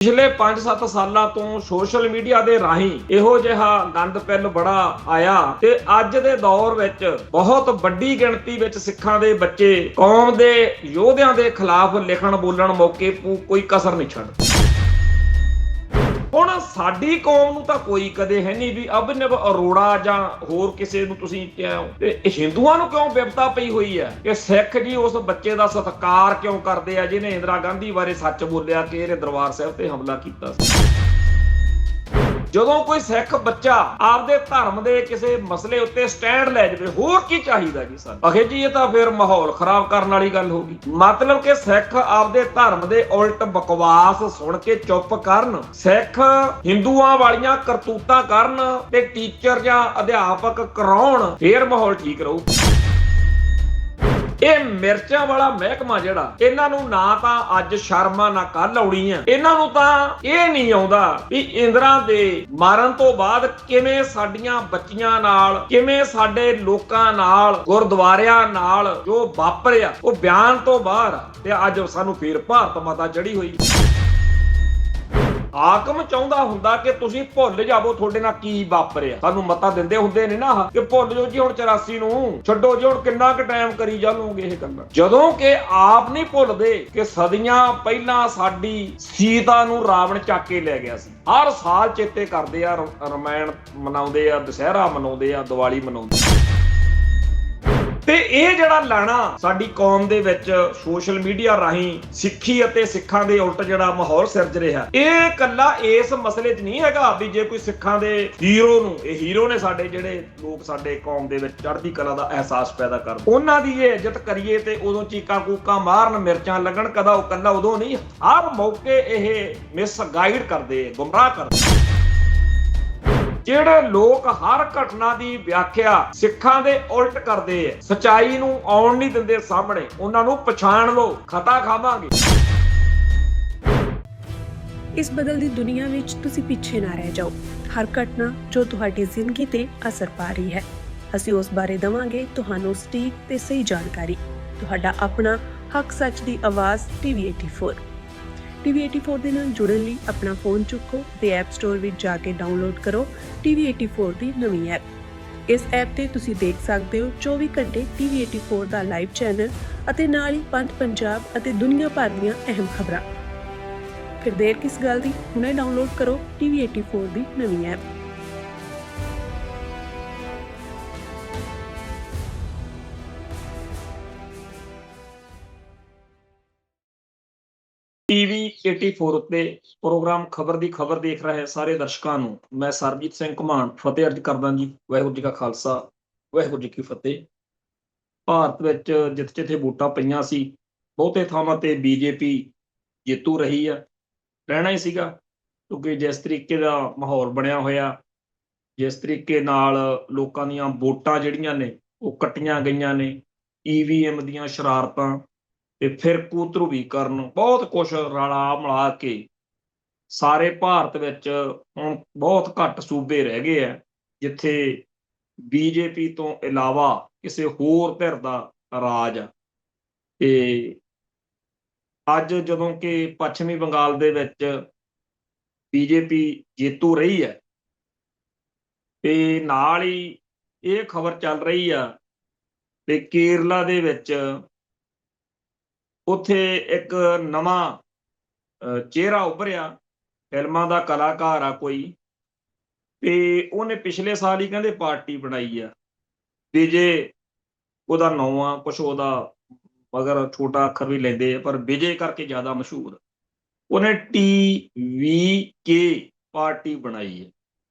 ਪਿਛਲੇ 5-7 ਸਾਲਾਂ ਤੋਂ ਸੋਸ਼ਲ ਮੀਡੀਆ ਦੇ ਰਾਹੀਂ ਇਹੋ ਜਿਹਾ ਗੰਦ ਪਿੱਲ ਬੜਾ ਆਇਆ ਤੇ ਅੱਜ ਦੇ ਦੌਰ ਵਿੱਚ ਬਹੁਤ ਵੱਡੀ ਗਿਣਤੀ ਵਿੱਚ ਸਿੱਖਾਂ ਦੇ ਬੱਚੇ ਕੌਮ ਦੇ ਯੋਧਿਆਂ ਦੇ ਖਿਲਾਫ ਲਿਖਣ ਬੋਲਣ ਮੌਕੇ ਕੋਈ ਕਸਰ ਨਹੀਂ ਛੱਡਦੇ। ਹੁਣ ਸਾਡੀ ਕੌਮ ਨੂੰ ਤਾਂ ਕੋਈ ਕਦੇ ਹੈ ਨਹੀਂ ਵੀ ਅਭਿਨਵ ਅਰੋੜਾ ਜਾਂ ਹੋਰ ਕਿਸੇ ਨੂੰ ਤੁਸੀਂ ਕਿਹਾ ਤੇ ਹਿੰਦੂਆਂ ਨੂੰ ਕਿਉਂ ਵਿਪਤਾ ਪਈ ਹੋਈ ਹੈ ਕਿ ਸਿੱਖ ਜੀ ਉਸ ਬੱਚੇ ਦਾ ਸਤਿਕਾਰ ਕਿਉਂ ਕਰਦੇ ਆ ਜਿਹਨੇ ਇੰਦਰਾ ਗਾਂਧੀ ਬਾਰੇ ਸੱਚ ਬੋਲਿਆ ਕਿ ਇਹਨੇ ਦਰਬਾਰ ਸਾਹਿਬ ਤੇ ਹਮਲਾ ਕੀਤਾ ਸੀ। ਜਦੋਂ ਕੋਈ ਸਿੱਖ ਬੱਚਾ ਆਪਦੇ ਧਰਮ ਦੇ ਕਿਸੇ ਮਸਲੇ ਉੱਤੇ ਸਟੈਂਡ ਲੈ ਜਾਵੇ ਹੋਰ ਕੀ ਚਾਹੀਦਾ ਜੀ ਸਾਨੂੰ। ਅਖੇ ਜੀ ਇਹ ਤਾਂ ਫਿਰ ਮਾਹੌਲ ਖਰਾਬ ਕਰਨ ਵਾਲੀ ਗੱਲ ਹੋ ਗਈ। ਮਤਲਬ ਕਿ ਸਿੱਖ ਆਪਦੇ ਧਰਮ ਦੇ ਉਲਟ ਬਕਵਾਸ ਸੁਣ ਕੇ ਚੁੱਪ ਕਰਨ, ਸਿੱਖ ਹਿੰਦੂਆਂ ਵਾਲੀਆਂ ਕਰਤੂਤਾਂ ਕਰਨ ਤੇ ਟੀਚਰ ਜਾਂ ਅਧਿਆਪਕ ਕਰਾਉਣ, ਫੇਰ ਮਾਹੌਲ ਠੀਕ ਰਹੂ। ਇਹ ਮਿਰਚਾਂ ਵਾਲਾ ਮਹਿਕਮਾ ਜਿਹੜਾ ਇਹਨਾਂ ਨੂੰ ਨਾ ਤਾਂ ਅੱਜ ਸ਼ਰਮਾ ਨਾ ਕੱਲ ਆਉਣੀ ਆ, ਇਹਨਾਂ ਨੂੰ ਤਾਂ ਇਹ ਨਹੀਂ ਆਉਂਦਾ ਵੀ ਇੰਦਰਾ ਦੇ ਮਾਰਨ ਤੋਂ ਬਾਅਦ ਕਿਵੇਂ ਸਾਡੀਆਂ ਬੱਚੀਆਂ ਨਾਲ, ਕਿਵੇਂ ਸਾਡੇ ਲੋਕਾਂ ਨਾਲ, ਗੁਰਦੁਆਰਿਆਂ ਨਾਲ ਜੋ ਵਾਪਰਿਆ ਉਹ ਬਿਆਨ ਤੋਂ ਬਾਹਰ ਤੇ ਅੱਜ ਸਾਨੂੰ ਫੇਰ ਭਾਰਤ ਮਾਤਾ ਚੜੀ ਹੋਈ। ਹਾਕਮ ਚਾਹੁੰਦਾ ਹੁੰਦਾ ਕਿ ਤੁਸੀਂ ਭੁੱਲ ਜਾਵੋ ਤੁਹਾਡੇ ਨਾਲ ਕੀ ਵਾਪਰਿਆ, ਸਾਨੂੰ ਮਤਾ ਦਿੰਦੇ ਹੁੰਦੇ ਨੇ ਨਾ ਕਿ ਭੁੱਲ ਜਾਓ ਜੀ ਹੁਣ 84 ਨੂੰ, ਛੱਡੋ ਜੀ ਹੁਣ ਕਿੰਨਾ ਕੁ ਟਾਈਮ ਕਰੀ ਜਾਲੋਗੇ ਇਹ ਗੱਲਾਂ, ਜਦੋਂ ਕਿ ਆਪ ਨਹੀਂ ਭੁੱਲਦੇ ਕਿ ਸਦੀਆਂ ਪਹਿਲਾਂ ਸਾਡੀ ਸੀਤਾ ਨੂੰ ਰਾਵਣ ਚੱਕ ਕੇ ਲੈ ਗਿਆ ਸੀ। ਹਰ ਸਾਲ ਚੇਤੇ ਕਰਦੇ ਆ, ਰਮਾਇਣ ਮਨਾਉਂਦੇ ਆ, ਦੁਸਹਿਰਾ ਮਨਾਉਂਦੇ ਆ, ਦੀਵਾਲੀ ਮਨਾਉਂਦੇ। ਤੇ ਇਹ ਜਿਹੜਾ ਲਾਣਾ ਸਾਡੀ ਕੌਮ ਦੇ ਵਿੱਚ ਸੋਸ਼ਲ ਮੀਡੀਆ ਰਾਹੀਂ ਸਿੱਖੀ ਅਤੇ ਸਿੱਖਾਂ ਦੇ ਉਲਟ ਜਿਹੜਾ ਮਾਹੌਲ ਸਿਰਜ ਰਿਹਾ, ਇਹ ਇਕੱਲਾ ਇਸ ਮਸਲੇ 'ਚ ਨਹੀਂ ਹੈਗਾ ਵੀ ਜੇ ਕੋਈ ਸਿੱਖਾਂ ਦੇ ਹੀਰੋ ਨੂੰ, ਇਹ ਹੀਰੋ ਨੇ ਸਾਡੇ ਜਿਹੜੇ ਲੋਕ ਸਾਡੇ ਕੌਮ ਦੇ ਵਿੱਚ ਚੜ੍ਹਦੀ ਕਲਾ ਦਾ ਅਹਿਸਾਸ ਪੈਦਾ ਕਰਨ, ਉਹਨਾਂ ਦੀ ਇਹ ਇੱਜ਼ਤ ਕਰੀਏ ਤੇ ਉਦੋਂ ਚੀਕਾਂ ਕੂਕਾਂ ਮਾਰਨ, ਮਿਰਚਾਂ ਲੱਗਣ, ਕਦਾ ਉਹ ਇਕੱਲਾ ਉਦੋਂ ਨਹੀਂ, ਹਰ ਮੌਕੇ ਇਹ ਮਿਸਗਾਈਡ ਕਰਦੇ, ਗੁੰਮਰਾਹ ਕਰਦੇ। ਜਿਹੜੇ ਲੋਕ ਹਰ ਘਟਨਾ ਦੀ ਵਿਆਖਿਆ ਸਿੱਖਾਂ ਦੇ ਉਲਟ ਕਰਦੇ ਆ, ਸਚਾਈ ਨੂੰ ਆਉਣ ਨਹੀਂ ਦਿੰਦੇ ਸਾਹਮਣੇ, ਉਹਨਾਂ ਨੂੰ ਪਛਾਣ ਲਓ, ਖਤਾ ਖਾਵਾਂਗੇ। ਇਸ ਬਦਲਦੀ ਦੁਨੀਆ ਵਿੱਚ ਤੁਸੀਂ ਪਿੱਛੇ ਨਾ ਰਹਿ ਜਾਓ। ਹਰ ਘਟਨਾ ਜੋ ਤੁਹਾਡੀ ਜ਼ਿੰਦਗੀ ਤੇ ਅਸਰ ਪਾ ਰਹੀ ਹੈ, ਅਸੀਂ ਉਸ ਬਾਰੇ ਦਵਾਂਗੇ ਤੁਹਾਨੂੰ ਸਟੀਕ ਤੇ ਸਹੀ ਜਾਣਕਾਰੀ। ਤੁਹਾਡਾ ਆਪਣਾ ਹੱਕ ਸੱਚ ਦੀ ਆਵਾਜ਼ TV84। TV84 ਦੇ ਨਾਲ ਜੁੜਨ ਲਈ ਆਪਣਾ ਫੋਨ ਚੁੱਕੋ ਤੇ ਐਪ ਸਟੋਰ ਵਿੱਚ ਜਾ ਕੇ ਡਾਊਨਲੋਡ ਕਰੋ TV84 ਦੀ ਨਵੀਂ ਐਪ। ਇਸ ਐਪ ਤੇ ਤੁਸੀਂ ਦੇਖ ਸਕਦੇ ਹੋ 24 ਘੰਟੇ TV84 ਦਾ ਲਾਈਵ ਚੈਨਲ ਅਤੇ ਨਾਲ ਹੀ ਪੰਜ ਪੰਜਾਬ ਅਤੇ ਦੁਨੀਆ ਭਰ ਦੀਆਂ ਅਹਿਮ ਖਬਰਾਂ। ਫਿਰ ਦੇਰ ਕਿਸ ਗੱਲ ਦੀ, ਹੁਣੇ ਡਾਊਨਲੋਡ ਕਰੋ TV84 ਦੀ ਨਵੀਂ ਐਪ। TV84 ਉੱਤੇ ਪ੍ਰੋਗਰਾਮ ਖਬਰ ਦੀ ਖਬਰ ਦੇਖ ਰਹੇ ਸਾਰੇ ਦਰਸ਼ਕਾਂ ਨੂੰ ਮੈਂ ਸਰਬਜੀਤ ਸਿੰਘ ਘੁਮਾਣ ਫਤਿਹ ਅਰਜ ਕਰਦਾ ਜੀ। ਵਾਹਿਗੁਰੂ ਜੀ ਕਾ ਖਾਲਸਾ, ਵਾਹਿਗੁਰੂ ਜੀ ਕੀ ਫਤਿਹ। ਭਾਰਤ ਵਿੱਚ ਜਿੱਥੇ ਵੋਟਾਂ ਪਈਆਂ ਸੀ, ਬਹੁਤੇ ਥਾਵਾਂ ਤੇ BJP ਜੇਤੂ ਰਹੀ ਆ, ਰਹਿਣਾ ਹੀ ਸੀਗਾ, ਕਿਉਂਕਿ ਜਿਸ ਤਰੀਕੇ ਦਾ ਮਾਹੌਲ ਬਣਿਆ ਹੋਇਆ, ਜਿਸ ਤਰੀਕੇ ਨਾਲ ਲੋਕਾਂ ਦੀਆਂ ਵੋਟਾਂ ਜਿਹੜੀਆਂ ਨੇ ਉਹ ਕੱਟੀਆਂ ਗਈਆਂ ਨੇ, EVM ਦੀਆਂ ਸ਼ਰਾਰਤਾਂ ਤੇ ਫਿਰਕੂ ਧਰੁਵੀਕਰਨ, ਬਹੁਤ ਕੁਛ ਰਲਾ ਮਿਲਾ ਕੇ ਸਾਰੇ ਭਾਰਤ ਵਿੱਚ ਹੁਣ ਬਹੁਤ ਘੱਟ ਸੂਬੇ ਰਹਿ ਗਏ ਆ ਜਿੱਥੇ BJP ਤੋਂ ਇਲਾਵਾ ਕਿਸੇ ਹੋਰ ਧਿਰ ਦਾ ਰਾਜ ਆ। ਤੇ ਅੱਜ ਜਦੋਂ ਕਿ ਪੱਛਮੀ ਬੰਗਾਲ ਦੇ ਵਿੱਚ BJP ਜੇਤੂ ਰਹੀ ਹੈ ਤੇ ਨਾਲ ਹੀ ਇਹ ਖਬਰ ਚੱਲ ਰਹੀ ਆ ਤੇ ਕੇਰਲਾ ਦੇ ਵਿੱਚ ਉੱਥੇ ਇੱਕ ਨਵਾਂ ਚਿਹਰਾ ਉੱਭਰਿਆ, ਫਿਲਮਾਂ ਦਾ ਕਲਾਕਾਰ ਆ ਕੋਈ, ਤੇ ਉਹਨੇ ਪਿਛਲੇ ਸਾਲ ਹੀ ਕਹਿੰਦੇ ਪਾਰਟੀ ਬਣਾਈ ਆ, ਵਿਜੇ ਉਹਦਾ ਨਾਂ ਆ, ਕੁਛ ਉਹਦਾ ਮਗਰ ਛੋਟਾ ਅੱਖਰ ਵੀ ਲੈਂਦੇ ਆ ਪਰ ਵਿਜੇ ਕਰਕੇ ਜ਼ਿਆਦਾ ਮਸ਼ਹੂਰ। ਉਹਨੇ TVK ਪਾਰਟੀ ਬਣਾਈ ਹੈ,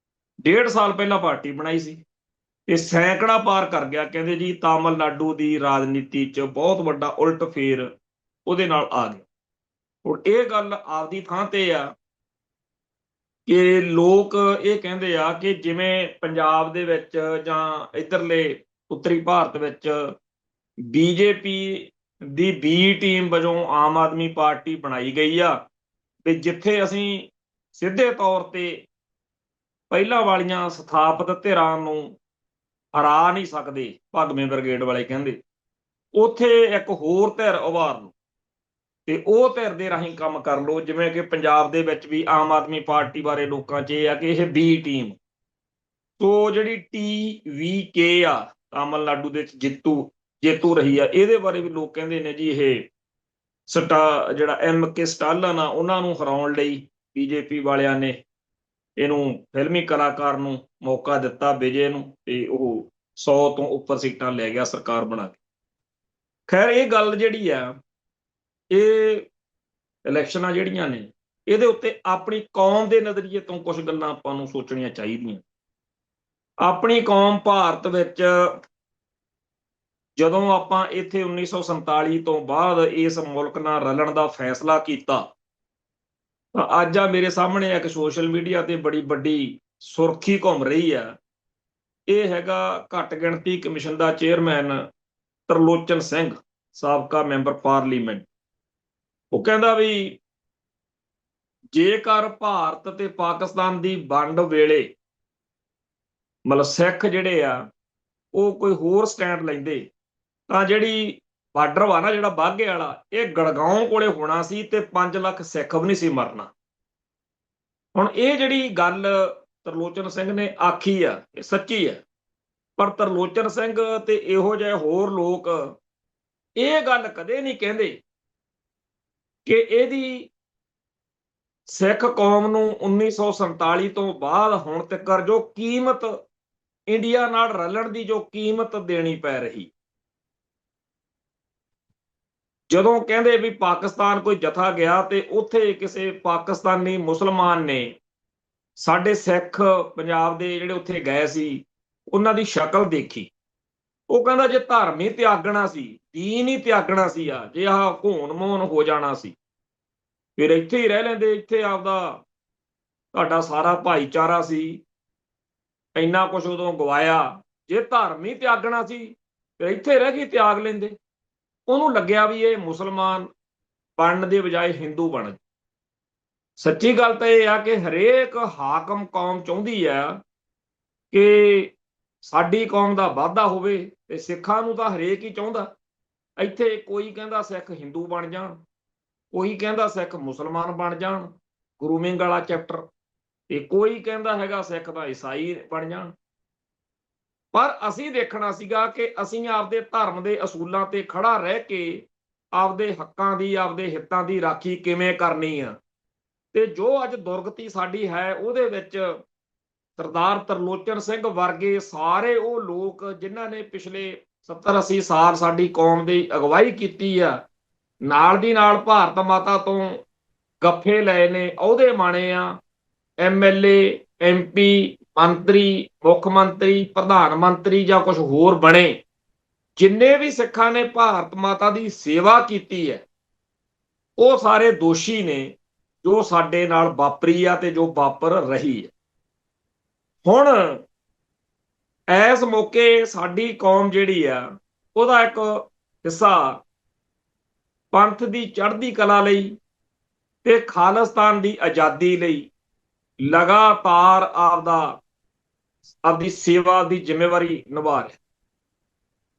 1.5 ਸਾਲ ਪਹਿਲਾਂ ਪਾਰਟੀ ਬਣਾਈ ਸੀ ਤੇ ਸੈਂਕੜਾ ਪਾਰ ਕਰ ਗਿਆ। ਕਹਿੰਦੇ ਜੀ ਤਾਮਿਲਨਾਡੂ ਦੀ ਰਾਜਨੀਤੀ 'ਚ ਬਹੁਤ ਵੱਡਾ ਉਲਟ ਫੇਰ ਉਹਦੇ ਨਾਲ ਆ ਗਿਆ। ਹੁਣ ਇਹ ਗੱਲ ਆਪਦੀ ਥਾਂ ਤੇ ਆ ਕਿ ਲੋਕ ਇਹ ਕਹਿੰਦੇ ਆ ਕਿ ਜਿਵੇਂ ਪੰਜਾਬ ਦੇ ਵਿੱਚ ਜਾਂ ਇੱਧਰਲੇ ਉੱਤਰੀ ਭਾਰਤ ਵਿੱਚ BJP ਦੀ B ਟੀਮ ਵਜੋਂ ਆਮ ਆਦਮੀ ਪਾਰਟੀ ਬਣਾਈ ਗਈ ਆ, ਤੇ ਜਿੱਥੇ ਅਸੀਂ ਸਿੱਧੇ ਤੌਰ ਤੇ ਪਹਿਲਾਂ ਵਾਲੀਆਂ ਸਥਾਪਿਤ ਧਿਰਾਂ ਨੂੰ ਹਰਾ ਨਹੀਂ ਸਕਦੇ, ਭਗਵੇਂ ਬ੍ਰਿਗੇਡ ਵਾਲੇ ਕਹਿੰਦੇ, ਉੱਥੇ ਇੱਕ ਹੋਰ ਧਿਰ ਉਭਾਰ ਨੂੰ ਤੇ ਉਹ ਧਿਰ ਦੇ ਰਾਹੀਂ ਕੰਮ ਕਰ ਲਓ। ਜਿਵੇਂ ਕਿ ਪੰਜਾਬ ਦੇ ਵਿੱਚ ਵੀ ਆਮ ਆਦਮੀ ਪਾਰਟੀ ਬਾਰੇ ਲੋਕਾਂ 'ਚ ਇਹ ਆ ਕਿ ਇਹ ਬੀ ਟੀਮ, ਸੋ ਜਿਹੜੀ TVK ਆ ਤਾਮਿਲਨਾਡੂ ਦੇ ਵਿੱਚ ਜੇਤੂ ਰਹੀ ਆ, ਇਹਦੇ ਬਾਰੇ ਵੀ ਲੋਕ ਕਹਿੰਦੇ ਨੇ ਜੀ ਇਹ ਜਿਹੜਾ MK ਸਟਾਲਨ ਆ ਉਹਨਾਂ ਨੂੰ ਹਰਾਉਣ ਲਈ ਬੀਜੇਪੀ ਵਾਲਿਆਂ ਨੇ ਇਹਨੂੰ ਫਿਲਮੀ ਕਲਾਕਾਰ ਨੂੰ ਮੌਕਾ ਦਿੱਤਾ, ਵਿਜੇ ਨੂੰ, ਤੇ ਉਹ 100 ਤੋਂ ਉੱਪਰ ਸੀਟਾਂ ਲੈ ਗਿਆ ਸਰਕਾਰ ਬਣਾ ਕੇ। ਖੈਰ ਇਹ ਗੱਲ ਜਿਹੜੀ ਆ, ਇਹ ਇਲੈਕਸ਼ਨਾਂ ਜਿਹੜੀਆਂ ਨੇ ਇਹਦੇ ਉੱਤੇ ਆਪਣੀ ਕੌਮ ਦੇ ਨਜ਼ਰੀਏ ਤੋਂ ਕੁਝ ਗੱਲਾਂ ਆਪਾਂ ਨੂੰ ਸੋਚਣੀਆਂ ਚਾਹੀਦੀਆਂ। ਆਪਣੀ ਕੌਮ ਭਾਰਤ ਵਿੱਚ ਜਦੋਂ ਆਪਾਂ ਇੱਥੇ 1947 ਤੋਂ ਬਾਅਦ ਇਸ ਮੁਲਕ ਨਾਲ ਰਲਣ ਦਾ ਫੈਸਲਾ ਕੀਤਾ, ਤਾਂ ਅੱਜ ਆ ਮੇਰੇ ਸਾਹਮਣੇ ਇੱਕ ਸੋਸ਼ਲ ਮੀਡੀਆ ਤੇ ਬੜੀ ਵੱਡੀ ਸੁਰਖੀ ਘੁੰਮ ਰਹੀ ਆ। ਇਹ ਹੈਗਾ ਘੱਟ ਗਿਣਤੀ ਕਮਿਸ਼ਨ ਦਾ ਚੇਅਰਮੈਨ ਤਰਲੋਚਨ ਸਿੰਘ, ਸਾਬਕਾ ਮੈਂਬਰ ਪਾਰਲੀਮੈਂਟ। ਉਹ ਕਹਿੰਦਾ ਵੀ ਜੇਕਰ ਭਾਰਤ ਤੇ ਪਾਕਿਸਤਾਨ ਦੀ ਵੰਡ ਵੇਲੇ ਮਤਲਬ ਸਿੱਖ ਜਿਹੜੇ ਆ ਉਹ ਕੋਈ ਹੋਰ ਸਟੈਂਡ ਲੈਂਦੇ ਤਾਂ ਜਿਹੜੀ ਬਾਰਡਰ ਵਾ ਨਾ, ਜਿਹੜਾ ਬਾਘੇ ਵਾਲਾ, ਇਹ ਗੜਗਾਉਂ ਕੋਲੇ ਹੋਣਾ ਸੀ ਤੇ 5 ਲੱਖ ਸਿੱਖ ਵੀ ਨਹੀਂ ਸੀ ਮਰਨਾ। ਹੁਣ ਇਹ ਜਿਹੜੀ ਗੱਲ ਤਰਲੋਚਨ ਸਿੰਘ ਨੇ ਆਖੀ ਆ, ਇਹ ਸੱਚੀ ਆ। ਪਰ ਤਰਲੋਚਨ ਸਿੰਘ ਤੇ ਇਹੋ ਜਿਹੇ ਹੋਰ ਲੋਕ ਇਹ ਗੱਲ ਕਦੇ ਨਹੀਂ ਕਹਿੰਦੇ ਕਿ ਇਹਦੀ ਸਿੱਖ ਕੌਮ ਨੂੰ 1947 ਤੋਂ ਬਾਅਦ ਹੁਣ ਤੱਕ ਜੋ ਕੀਮਤ ਇੰਡੀਆ ਨਾਲ ਰਲਣ ਦੀ ਜੋ ਕੀਮਤ ਦੇਣੀ ਪੈ ਰਹੀ, ਜਦੋਂ ਕਹਿੰਦੇ ਵੀ ਪਾਕਿਸਤਾਨ ਕੋਈ ਜਥਾ ਗਿਆ ਤੇ ਉੱਥੇ ਕਿਸੇ ਪਾਕਿਸਤਾਨੀ ਮੁਸਲਮਾਨ ਨੇ ਸਾਡੇ ਸਿੱਖ ਪੰਜਾਬ ਦੇ ਜਿਹੜੇ ਉੱਥੇ ਗਏ ਸੀ ਉਹਨਾਂ ਦੀ ਸ਼ਕਲ ਦੇਖੀ, ਉਹ ਕਹਿੰਦਾ ਜੇ ਧਰਮ ਹੀ ਤਿਆਗਣਾ ਸੀ, ਦੀਨ ਹੀ ਤਿਆਗਣਾ ਸੀ, ਜੇ ਆਹ ਘੋਣ ਮੋਹਨ ਹੋ ਜਾਣਾ ਸੀ, ਫਿਰ ਇੱਥੇ ਹੀ ਰਹਿ ਲੈਂਦੇ। ਇੱਥੇ ਆਪਦਾ ਤੁਹਾਡਾ ਸਾਰਾ ਭਾਈਚਾਰਾ ਸੀ, ਇੰਨਾ ਕੁਛ ਉਦੋਂ ਗਵਾਇਆ। ਜੇ ਧਰਮ ਹੀ ਤਿਆਗਣਾ ਸੀ ਫਿਰ ਇੱਥੇ ਰਹਿ ਕੇ ਤਿਆਗ ਲੈਂਦੇ। ਉਹਨੂੰ ਲੱਗਿਆ ਵੀ ਇਹ ਮੁਸਲਮਾਨ ਬਣਨ ਦੇ ਬਜਾਏ ਹਿੰਦੂ ਬਣ ਗਏ। ਸੱਚੀ ਗੱਲ ਤਾਂ ਇਹ ਆ ਕਿ ਹਰੇਕ ਹਾਕਮ ਕੌਮ ਚਾਹੁੰਦੀ ਆ ਕਿ ਸਾਡੀ ਕੌਮ ਦਾ ਵਾਧਾ ਹੋਵੇ, ਤੇ ਸਿੱਖਾਂ ਨੂੰ ਤਾਂ ਹਰੇਕ ਹੀ ਚਾਹੁੰਦਾ। ਇੱਥੇ ਕੋਈ ਕਹਿੰਦਾ ਸਿੱਖ ਹਿੰਦੂ ਬਣ ਜਾਣ, ਕੋਈ ਕਹਿੰਦਾ ਸਿੱਖ ਮੁਸਲਮਾਨ ਬਣ ਜਾਣ, ਗਰੂਮਿੰਗ ਵਾਲਾ ਚੈਪਟਰ, ਤੇ ਕੋਈ ਕਹਿੰਦਾ ਹੈਗਾ ਸਿੱਖ ਦਾ ਈਸਾਈ ਬਣ ਜਾਣ। ਪਰ ਅਸੀਂ ਦੇਖਣਾ ਸੀਗਾ ਕਿ ਅਸੀਂ ਆਪਦੇ ਧਰਮ ਦੇ ਅਸੂਲਾਂ ਤੇ ਖੜਾ ਰਹਿ ਕੇ ਆਪਦੇ ਹੱਕਾਂ ਦੀ, ਆਪਦੇ ਹਿੱਤਾਂ ਦੀ ਰਾਖੀ ਕਿਵੇਂ ਕਰਨੀ ਆ। ਤੇ ਜੋ ਅੱਜ ਦੁਰਗਤੀ ਸਾਡੀ ਹੈ ਉਹਦੇ ਵਿੱਚ ਸਰਦਾਰ ਤਰਲੋਚਨ ਸਿੰਘ ਵਰਗੇ ਸਾਰੇ ਉਹ ਲੋਕ ਜਿਨ੍ਹਾਂ ਨੇ ਪਿਛਲੇ 70-80 ਸਾਲ ਸਾਡੀ ਕੌਮ ਦੀ ਅਗਵਾਈ ਕੀਤੀ ਆ, ਨਾਲ ਦੀ ਨਾਲ ਭਾਰਤ ਮਾਤਾ ਤੋਂ ਗੱਫੇ ਲਏ ਨੇ, ਅਹੁਦੇ ਮਾਣੇ ਆ, MLA MP ਮੰਤਰੀ, ਮੁੱਖ ਮੰਤਰੀ, ਪ੍ਰਧਾਨ ਮੰਤਰੀ ਜਾਂ ਕੁਝ ਹੋਰ ਬਣੇ। ਜਿੰਨੇ ਵੀ ਸਿੱਖਾਂ ਨੇ ਭਾਰਤ ਮਾਤਾ ਦੀ ਸੇਵਾ ਕੀਤੀ ਹੈ ਉਹ ਸਾਰੇ ਦੋਸ਼ੀ ਨੇ ਜੋ ਸਾਡੇ ਨਾਲ ਵਾਪਰੀ ਆ ਤੇ ਜੋ ਵਾਪਰ ਰਹੀ ਹੈ। ਹੁਣ ਇਸ ਮੌਕੇ ਸਾਡੀ ਕੌਮ ਜਿਹੜੀ ਆ ਉਹਦਾ ਇੱਕ ਹਿੱਸਾ ਪੰਥ ਦੀ ਚੜ੍ਹਦੀ ਕਲਾ ਲਈ ਤੇ ਖਾਲਿਸਤਾਨ ਦੀ ਆਜ਼ਾਦੀ ਲਈ ਲਗਾਤਾਰ ਆਪਦੀ ਸੇਵਾ ਦੀ ਜ਼ਿੰਮੇਵਾਰੀ ਨਿਭਾ ਰਿਹਾ।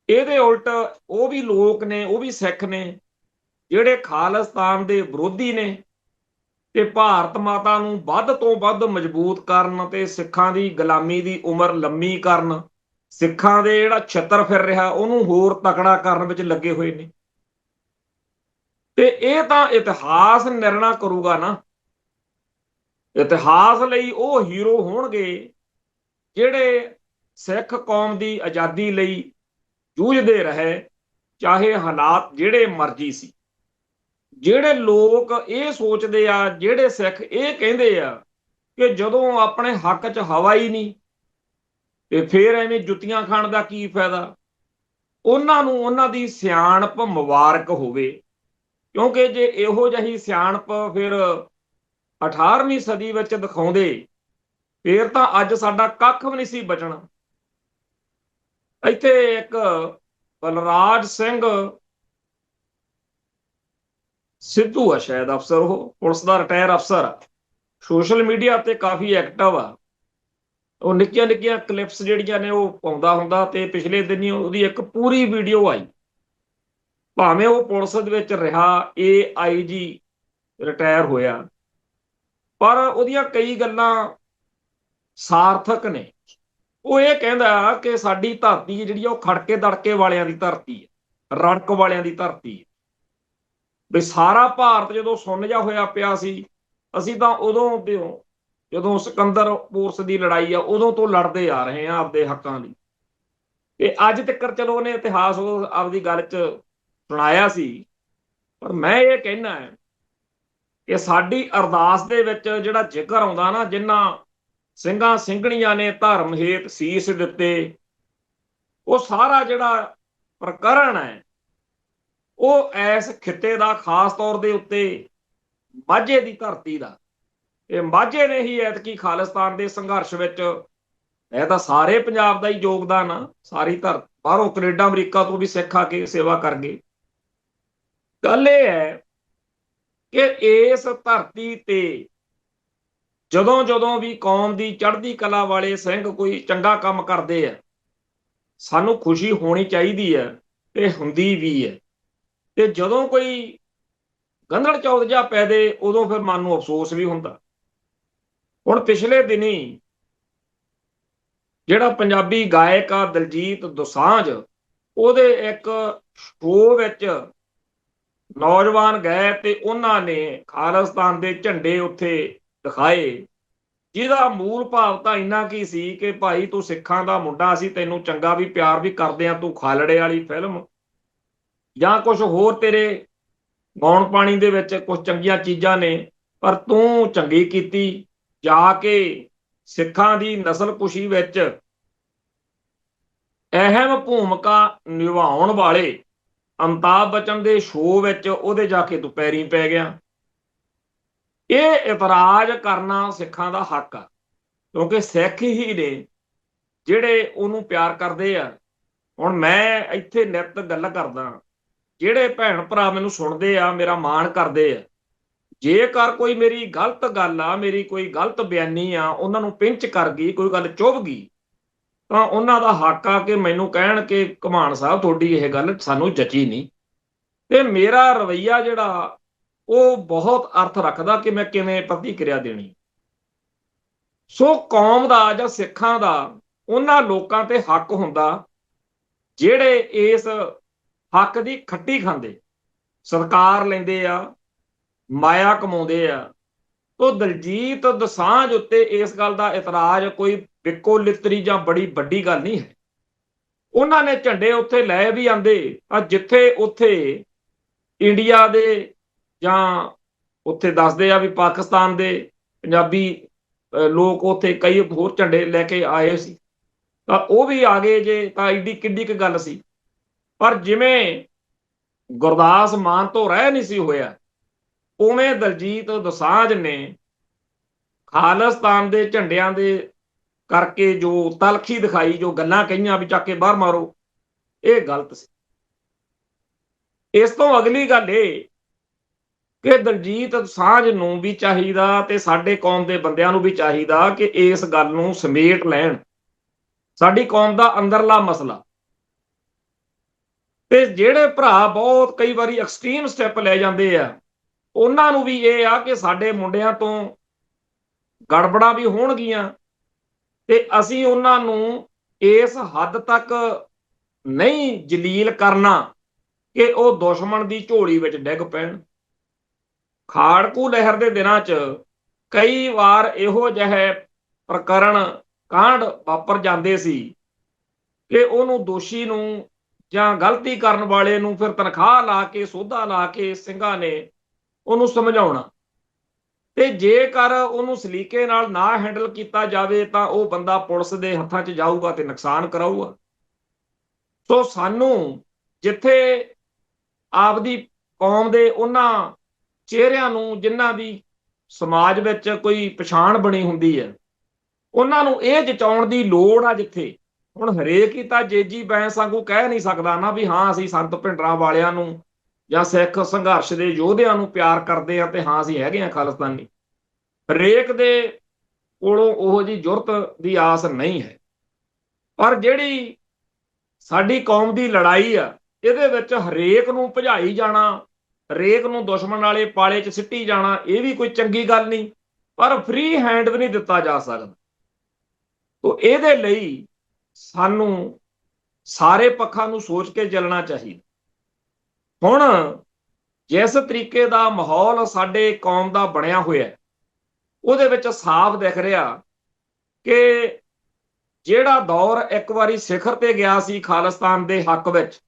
ਇਹਦੇ ਉਲਟ ਉਹ ਵੀ ਲੋਕ ਨੇ, ਉਹ ਵੀ ਸਿੱਖ ਨੇ ਜਿਹੜੇ ਖਾਲਿਸਤਾਨ ਦੇ ਵਿਰੋਧੀ ਨੇ ਤੇ ਭਾਰਤ ਮਾਤਾ ਨੂੰ ਵੱਧ ਤੋਂ ਵੱਧ ਮਜ਼ਬੂਤ ਕਰਨ ਤੇ ਸਿੱਖਾਂ ਦੀ ਗੁਲਾਮੀ ਦੀ ਉਮਰ ਲੰਮੀ ਕਰਨ, ਸਿੱਖਾਂ ਦੇ ਜਿਹੜਾ ਛਿੱਤਰ ਫਿਰ ਰਿਹਾ ਉਹਨੂੰ ਹੋਰ ਤਕੜਾ ਕਰਨ ਵਿੱਚ ਲੱਗੇ ਹੋਏ ਨੇ। ਤੇ ਇਹ ਤਾਂ ਇਤਿਹਾਸ ਨਿਰਣਾ ਕਰੂਗਾ ਨਾ। ਇਤਿਹਾਸ ਲਈ ਉਹ ਹੀਰੋ ਹੋਣਗੇ ਜਿਹੜੇ ਸਿੱਖ ਕੌਮ ਦੀ ਆਜ਼ਾਦੀ ਲਈ ਜੂਝਦੇ ਰਹੇ, ਚਾਹੇ ਹਾਲਾਤ ਜਿਹੜੇ ਮਰਜ਼ੀ ਸੀ। ਜਿਹੜੇ ਲੋਕ ਇਹ ਸੋਚਦੇ ਆ, ਜਿਹੜੇ ਸਿੱਖ ਇਹ ਕਹਿੰਦੇ ਆ ਕਿ ਜਦੋਂ ਆਪਣੇ ਹੱਕ 'ਚ ਹਵਾ ਹੀ ਨਹੀਂ ਤੇ ਫਿਰ ਐਵੇਂ ਜੁੱਤੀਆਂ ਖਾਣ ਦਾ ਕੀ ਫਾਇਦਾ, ਉਹਨਾਂ ਨੂੰ ਉਹਨਾਂ ਦੀ ਸਿਆਣਪ ਮੁਬਾਰਕ ਹੋਵੇ। ਕਿਉਂਕਿ ਜੇ ਇਹੋ ਜਿਹੀ ਸਿਆਣਪ ਫਿਰ 18ਵੀਂ ਸਦੀ ਵਿੱਚ ਦਿਖਾਉਂਦੇ ਫਿਰ ਤਾਂ ਅੱਜ ਸਾਡਾ ਕੱਖ ਵੀ ਨਹੀਂ ਸੀ ਬਚਣਾ। ਇੱਥੇ ਇੱਕ ਬਲਰਾਜ ਸਿੰਘ ਸਿੱਧੂ ਆ ਸ਼ਾਇਦ ਅਫਸਰ, ਉਹ ਪੁਲਿਸ ਦਾ ਰਿਟਾਇਰ ਅਫਸਰ ਆ, ਸੋਸ਼ਲ ਮੀਡੀਆ ਤੇ ਕਾਫੀ ਐਕਟਿਵ ਆ। ਉਹ ਨਿੱਕੀਆਂ ਨਿੱਕੀਆਂ ਕਲਿੱਪਸ ਜਿਹੜੀਆਂ ਨੇ ਉਹ ਪਾਉਂਦਾ ਹੁੰਦਾ, ਤੇ ਪਿਛਲੇ ਦਿਨੀ ਉਹਦੀ ਇੱਕ ਪੂਰੀ ਵੀਡੀਓ ਆਈ ਭਾਵੇਂ ਉਹ ਪੁਲਿਸ ਦੇ ਵਿੱਚ ਰਿਹਾ, AIG ਰਿਟਾਇਰ ਹੋਇਆ, ਪਰ ਉਹਦੀਆਂ ਕਈ ਗੱਲਾਂ ਸਾਰਥਕ ਨੇ। ਉਹ ਇਹ ਕਹਿੰਦਾ ਕਿ ਸਾਡੀ ਧਰਤੀ ਜਿਹੜੀ ਆ ਉਹ ਖੜਕੇ ਦੜਕੇ ਵਾਲਿਆਂ ਦੀ ਧਰਤੀ ਹੈ, ਰੜਕ ਵਾਲਿਆਂ ਦੀ ਧਰਤੀ ਹੈ। ਵੀ ਸਾਰਾ ਭਾਰਤ ਜਦੋਂ ਸੁੰਨ ਜਿਹਾ ਹੋਇਆ ਪਿਆ ਸੀ, ਅਸੀਂ ਤਾਂ ਉਦੋਂ ਜਦੋਂ ਸਿਕੰਦਰ ਪੋਰਸ ਦੀ ਲੜਾਈ ਆ ਉਦੋਂ ਤੋਂ ਲੜਦੇ ਆ ਰਹੇ ਆ ਆਪਦੇ ਹੱਕਾਂ ਲਈ। ਤੇ ਅੱਜ ਤੱਕ ਚਲੋ ਉਹਨੇ ਇਤਿਹਾਸ ਉਹ ਆਪਦੀ ਗੱਲ 'ਚ ਸੁਣਾਇਆ ਸੀ, ਪਰ ਮੈਂ ਇਹ ਕਹਿਣਾ ਹੈ ਕਿ ਸਾਡੀ ਅਰਦਾਸ ਦੇ ਵਿੱਚ ਜਿਹੜਾ ਜ਼ਿਕਰ ਆਉਂਦਾ ਨਾ, ਜਿਨ੍ਹਾਂ ਸਿੰਘਾਂ ਸਿੰਘਣੀਆਂ ਨੇ ਧਰਮ ਹੇਤ ਸੀਸ ਦਿੱਤੇ, ਉਹ ਸਾਰਾ ਜਿਹੜਾ ਪ੍ਰਕਰਣ ਹੈ ਉਹ ਇਸ ਖਿੱਤੇ ਦਾ, ਖਾਸ ਤੌਰ ਦੇ ਉੱਤੇ ਮਾਝੇ ਦੀ ਧਰਤੀ ਦਾ। ਇਹ ਮਾਝੇ ਨੇ ਹੀ ਐਤਕੀ ਖਾਲਿਸਤਾਨ ਦੇ ਸੰਘਰਸ਼ ਵਿੱਚ, ਇਹ ਤਾਂ ਸਾਰੇ ਪੰਜਾਬ ਦਾ ਹੀ ਯੋਗਦਾਨ ਆ, ਸਾਰੀ ਧਰਤੀ, ਬਾਹਰੋਂ ਕੈਨੇਡਾ ਅਮਰੀਕਾ ਤੋਂ ਵੀ ਸਿੱਖ ਆ ਕੇ ਸੇਵਾ ਕਰ ਗਏ। ਗੱਲ ਇਹ ਹੈ ਕਿ ਇਸ ਧਰਤੀ ਤੇ ਜਦੋਂ ਜਦੋਂ ਵੀ ਕੌਮ ਦੀ ਚੜ੍ਹਦੀ ਕਲਾ ਵਾਲੇ ਸਿੰਘ ਕੋਈ ਚੰਗਾ ਕੰਮ ਕਰਦੇ ਆ, ਸਾਨੂੰ ਖੁਸ਼ੀ ਹੋਣੀ ਚਾਹੀਦੀ ਹੈ ਤੇ ਹੁੰਦੀ ਵੀ ਹੈ। ਤੇ ਜਦੋਂ ਕੋਈ ਗੰਧੜ ਚੌਧ ਜਿਹਾ ਪੈ ਦੇ, ਉਦੋਂ ਫਿਰ ਮਨ ਨੂੰ ਅਫਸੋਸ ਵੀ ਹੁੰਦਾ। ਹੁਣ ਪਿਛਲੇ ਦਿਨੀ ਜਿਹੜਾ ਪੰਜਾਬੀ ਗਾਇਕ ਆ ਦਲਜੀਤ ਦੋਸਾਂਝ, ਉਹਦੇ ਇੱਕ ਸ਼ੋਅ ਵਿੱਚ ਨੌਜਵਾਨ ਗਏ ਤੇ ਉਹਨਾਂ ਨੇ ਖਾਲਿਸਤਾਨ ਦੇ ਝੰਡੇ ਉੱਥੇ ਦਿਖਾਏ, ਜਿਹਦਾ ਮੂਲ ਭਾਵ ਤਾਂ ਇੰਨਾ ਕੀ ਸੀ ਕਿ ਭਾਈ ਤੂੰ ਸਿੱਖਾਂ ਦਾ ਮੁੰਡਾ, ਅਸੀਂ ਤੈਨੂੰ ਚੰਗਾ ਵੀ ਪਿਆਰ ਵੀ ਕਰਦੇ ਆ, ਤੂੰ ਖਾਲੜੇ ਵਾਲੀ ਫਿਲਮ ਜਾਂ ਕੁਝ ਹੋਰ ਤੇਰੇ ਗਾਉਣ ਪਾਣੀ ਦੇ ਵਿੱਚ ਕੁਝ ਚੰਗੀਆਂ ਚੀਜ਼ਾਂ ਨੇ, ਪਰ ਤੂੰ ਚੰਗੀ ਕੀਤੀ ਜਾ ਕੇ ਸਿੱਖਾਂ ਦੀ ਨਸਲਕੁਸ਼ੀ ਵਿੱਚ ਅਹਿਮ ਭੂਮਿਕਾ ਨਿਭਾਉਣ ਵਾਲੇ ਅਮਿਤਾਭ ਬੱਚਨ ਦੇ ਸ਼ੋਅ ਵਿੱਚ ਉਹਦੇ ਜਾ ਕੇ ਤੂੰ ਪੈਰੀਂ ਪੈ ਗਿਆ। ਇਹ ਇਤਰਾਜ਼ ਕਰਨਾ ਸਿੱਖਾਂ ਦਾ ਹੱਕ ਆ, ਕਿਉਂਕਿ ਸਿੱਖ ਹੀ ਨੇ ਜਿਹੜੇ ਉਹਨੂੰ ਪਿਆਰ ਕਰਦੇ ਆ। ਹੁਣ ਮੈਂ ਇੱਥੇ ਨਿੱਤ ਗੱਲ ਕਰਦਾ, ਜਿਹੜੇ ਭੈਣ ਭਰਾ ਮੈਨੂੰ ਸੁਣਦੇ ਆ ਮੇਰਾ ਮਾਣ ਕਰਦੇ ਆ, ਜੇਕਰ ਕੋਈ ਮੇਰੀ ਗਲਤ ਗੱਲ ਆ, ਮੇਰੀ ਕੋਈ ਗਲਤ ਬਿਆਨੀ ਆ, ਉਹਨਾਂ ਨੂੰ ਪਿੰਚ ਕਰ ਗਈ, ਕੋਈ ਗੱਲ ਚੁੱਭ ਗਈ, ਤਾਂ ਉਹਨਾਂ ਦਾ ਹੱਕ ਆ ਕਿ ਮੈਨੂੰ ਕਹਿਣ ਕਿ ਘਮਾਣ ਸਾਹਿਬ ਤੁਹਾਡੀ ਇਹ ਗੱਲ ਸਾਨੂੰ ਜਚੀ ਨਹੀਂ। ਤੇ ਮੇਰਾ ਰਵੱਈਆ ਜਿਹੜਾ ਉਹ ਬਹੁਤ ਅਰਥ ਰੱਖਦਾ ਕਿ ਮੈਂ ਕਿਵੇਂ ਪ੍ਰਤੀਕਿਰਿਆ ਦੇਣੀ। ਸੋ ਕੌਮ ਦਾ ਜਾਂ ਸਿੱਖਾਂ ਦਾ ਉਹਨਾਂ ਲੋਕਾਂ ਤੇ ਹੱਕ ਹੁੰਦਾ ਜਿਹੜੇ ਇਸ ਹੱਕ ਦੀ ਖੱਟੀ ਖਾਂਦੇ, ਸਰਕਾਰ ਲੈਂਦੇ ਆ, ਮਾਇਆ ਕਮਾਉਂਦੇ ਆ। ਤੋ ਦਲਜੀਤ ਦੋਸਾਂਝ ਉੱਤੇ ਇਸ ਗੱਲ ਦਾ ਇਤਰਾਜ਼ ਕੋਈ ਬਿੱਕੋ ਲਿੱਤਰੀ ਜਾਂ ਬੜੀ ਵੱਡੀ ਗੱਲ ਨਹੀਂ ਹੈ। ਉਹਨਾਂ ਨੇ ਝੰਡੇ ਉੱਥੇ ਲੈ ਵੀ ਆਂਦੇ, ਤਾਂ ਜਿੱਥੇ ਉੱਥੇ ਇੰਡੀਆ ਦੇ ਜਾਂ ਉੱਥੇ ਦੱਸਦੇ ਆ ਵੀ ਪਾਕਿਸਤਾਨ ਦੇ ਪੰਜਾਬੀ ਲੋਕ ਉੱਥੇ ਕਈ ਹੋਰ ਝੰਡੇ ਲੈ ਕੇ ਆਏ ਸੀ, ਤਾਂ ਉਹ ਵੀ ਆ ਗਏ ਜੇ, ਤਾਂ ਏਡੀ ਕਿੱਡੀ ਕੁ ਗੱਲ ਸੀ। ਪਰ ਜਿਵੇਂ ਗੁਰਦਾਸ ਮਾਨ ਤੋਂ ਰਹਿ ਨਹੀਂ ਸੀ ਹੋਇਆ, ਉਵੇਂ ਦਲਜੀਤ ਦੋਸਾਂਝ ਨੇ ਖਾਲਿਸਤਾਨ ਦੇ ਝੰਡਿਆਂ ਦੇ ਕਰਕੇ ਜੋ ਤਲਖੀ ਦਿਖਾਈ, ਜੋ ਗੱਲਾਂ ਕਹੀਆਂ ਵੀ ਚੱਕ ਕੇ ਬਾਹਰ ਮਾਰੋ, ਇਹ ਗਲਤ ਸੀ। ਇਸ ਤੋਂ ਅਗਲੀ ਗੱਲ ਇਹ ਕਿ ਦਲਜੀਤ ਦੋਸਾਂਝ ਨੂੰ ਵੀ ਚਾਹੀਦਾ ਤੇ ਸਾਡੇ ਕੌਮ ਦੇ ਬੰਦਿਆਂ ਨੂੰ ਵੀ ਚਾਹੀਦਾ ਕਿ ਇਸ ਗੱਲ ਨੂੰ ਸਮੇਟ ਲੈਣ, ਸਾਡੀ ਕੌਮ ਦਾ ਅੰਦਰਲਾ ਮਸਲਾ। ਤੇ ਜਿਹੜੇ ਭਰਾ ਬਹੁਤ ਕਈ ਵਾਰੀ ਐਕਸਟ੍ਰੀਮ ਸਟੈਪ ਲੈ ਜਾਂਦੇ ਆ, ਉਹਨਾਂ ਨੂੰ ਵੀ ਇਹ ਆ ਕਿ ਸਾਡੇ ਮੁੰਡਿਆਂ ਤੋਂ ਗੜਬੜਾਂ ਵੀ ਹੋਣਗੀਆਂ ਤੇ ਅਸੀਂ ਉਹਨਾਂ ਨੂੰ ਇਸ ਹੱਦ ਤੱਕ ਨਹੀਂ ਜਲੀਲ ਕਰਨਾ ਕਿ ਉਹ ਦੁਸ਼ਮਣ ਦੀ ਝੋਲੀ ਵਿੱਚ ਡਿੱਗ ਪੈਣ। ਖਾੜਕੂ ਲਹਿਰ ਦੇ ਦਿਨਾਂ 'ਚ ਕਈ ਵਾਰ ਇਹੋ ਜਿਹੇ ਪ੍ਰਕਰਣ ਕਾਂਡ ਵਾਪਰ ਜਾਂਦੇ ਸੀ ਕਿ ਉਹਨੂੰ ਦੋਸ਼ੀ ਨੂੰ ਜਾਂ ਗਲਤੀ ਕਰਨ ਵਾਲੇ ਨੂੰ ਫਿਰ ਤਨਖਾਹ ਲਾ ਕੇ, ਸੋਧਾ ਲਾ ਕੇ ਸਿੰਘਾਂ ਨੇ ਉਹਨੂੰ ਸਮਝਾਉਣਾ, ਤੇ ਜੇਕਰ ਉਹਨੂੰ ਸਲੀਕੇ ਨਾਲ ਨਾ ਹੈਂਡਲ ਕੀਤਾ ਜਾਵੇ ਤਾਂ ਉਹ ਬੰਦਾ ਪੁਲਿਸ ਦੇ ਹੱਥਾਂ 'ਚ ਜਾਊਗਾ ਤੇ ਨੁਕਸਾਨ ਕਰਾਊਗਾ। ਸੋ ਸਾਨੂੰ ਜਿੱਥੇ ਆਪਦੀ ਕੌਮ ਦੇ ਉਹਨਾਂ ਚਿਹਰਿਆਂ ਨੂੰ ਜਿਨ੍ਹਾਂ ਦੀ ਸਮਾਜ ਵਿੱਚ ਕੋਈ ਪਛਾਣ ਬਣੀ ਹੁੰਦੀ ਹੈ, ਉਹਨਾਂ ਨੂੰ ਇਹ ਜਤਾਉਣ ਦੀ ਲੋੜ ਆ। ਜਿੱਥੇ ਹੁਣ ਹਰੇਕ ਹੀ ਤਾਂ ਜੇਜੀ ਬੈਂਸ ਵਾਂਗੂ ਕਹਿ ਨਹੀਂ ਸਕਦਾ ਨਾ ਵੀ ਹਾਂ ਅਸੀਂ ਸੰਤ ਭਿੰਡਰਾਂ ਵਾਲਿਆਂ ਨੂੰ ਜਾਂ ਸਿੱਖ ਸੰਘਰਸ਼ ਦੇ ਯੋਧਿਆਂ ਨੂੰ ਪਿਆਰ ਕਰਦੇ ਆ ਤੇ ਹਾਂ ਅਸੀਂ ਹੈਗੇ ਆ ਖਾਲਿਸਤਾਨੀ। ਹਰੇਕ ਦੇ ਕੋਲੋਂ ਉਹੋ ਜਿਹੀ ਜੁਰਤ ਦੀ ਆਸ ਨਹੀਂ ਹੈ। ਪਰ ਜਿਹੜੀ ਸਾਡੀ ਕੌਮ ਦੀ ਲੜਾਈ ਆ, ਇਹਦੇ ਵਿੱਚ ਹਰੇਕ ਨੂੰ ਭਜਾਈ ਜਾਣਾ, ਹਰੇਕ ਨੂੰ ਦੁਸ਼ਮਣ ਵਾਲੇ ਪਾਲੇ 'ਚ ਸਿੱਟੀ ਜਾਣਾ, ਇਹ ਵੀ ਕੋਈ ਚੰਗੀ ਗੱਲ ਨਹੀਂ, ਪਰ ਫ੍ਰੀ ਹੈਂਡ ਵੀ ਨਹੀਂ ਦਿੱਤਾ ਜਾ ਸਕਦਾ। ਤੋ ਇਹਦੇ ਲਈ ਸਾਨੂੰ ਸਾਰੇ ਪੱਖਾਂ ਨੂੰ ਸੋਚ ਕੇ ਚੱਲਣਾ ਚਾਹੀਦਾ। ਹੁਣ ਜਿਸ ਤਰੀਕੇ ਦਾ ਮਾਹੌਲ ਸਾਡੇ ਕੌਮ ਦਾ ਬਣਿਆ ਹੋਇਆ, ਉਹਦੇ ਵਿੱਚ ਸਾਫ਼ ਦਿਖ ਰਿਹਾ ਕਿ ਜਿਹੜਾ ਦੌਰ ਇੱਕ ਵਾਰੀ ਸਿਖਰ ਤੇ ਗਿਆ ਸੀ ਖਾਲਿਸਤਾਨ ਦੇ ਹੱਕ ਵਿੱਚ,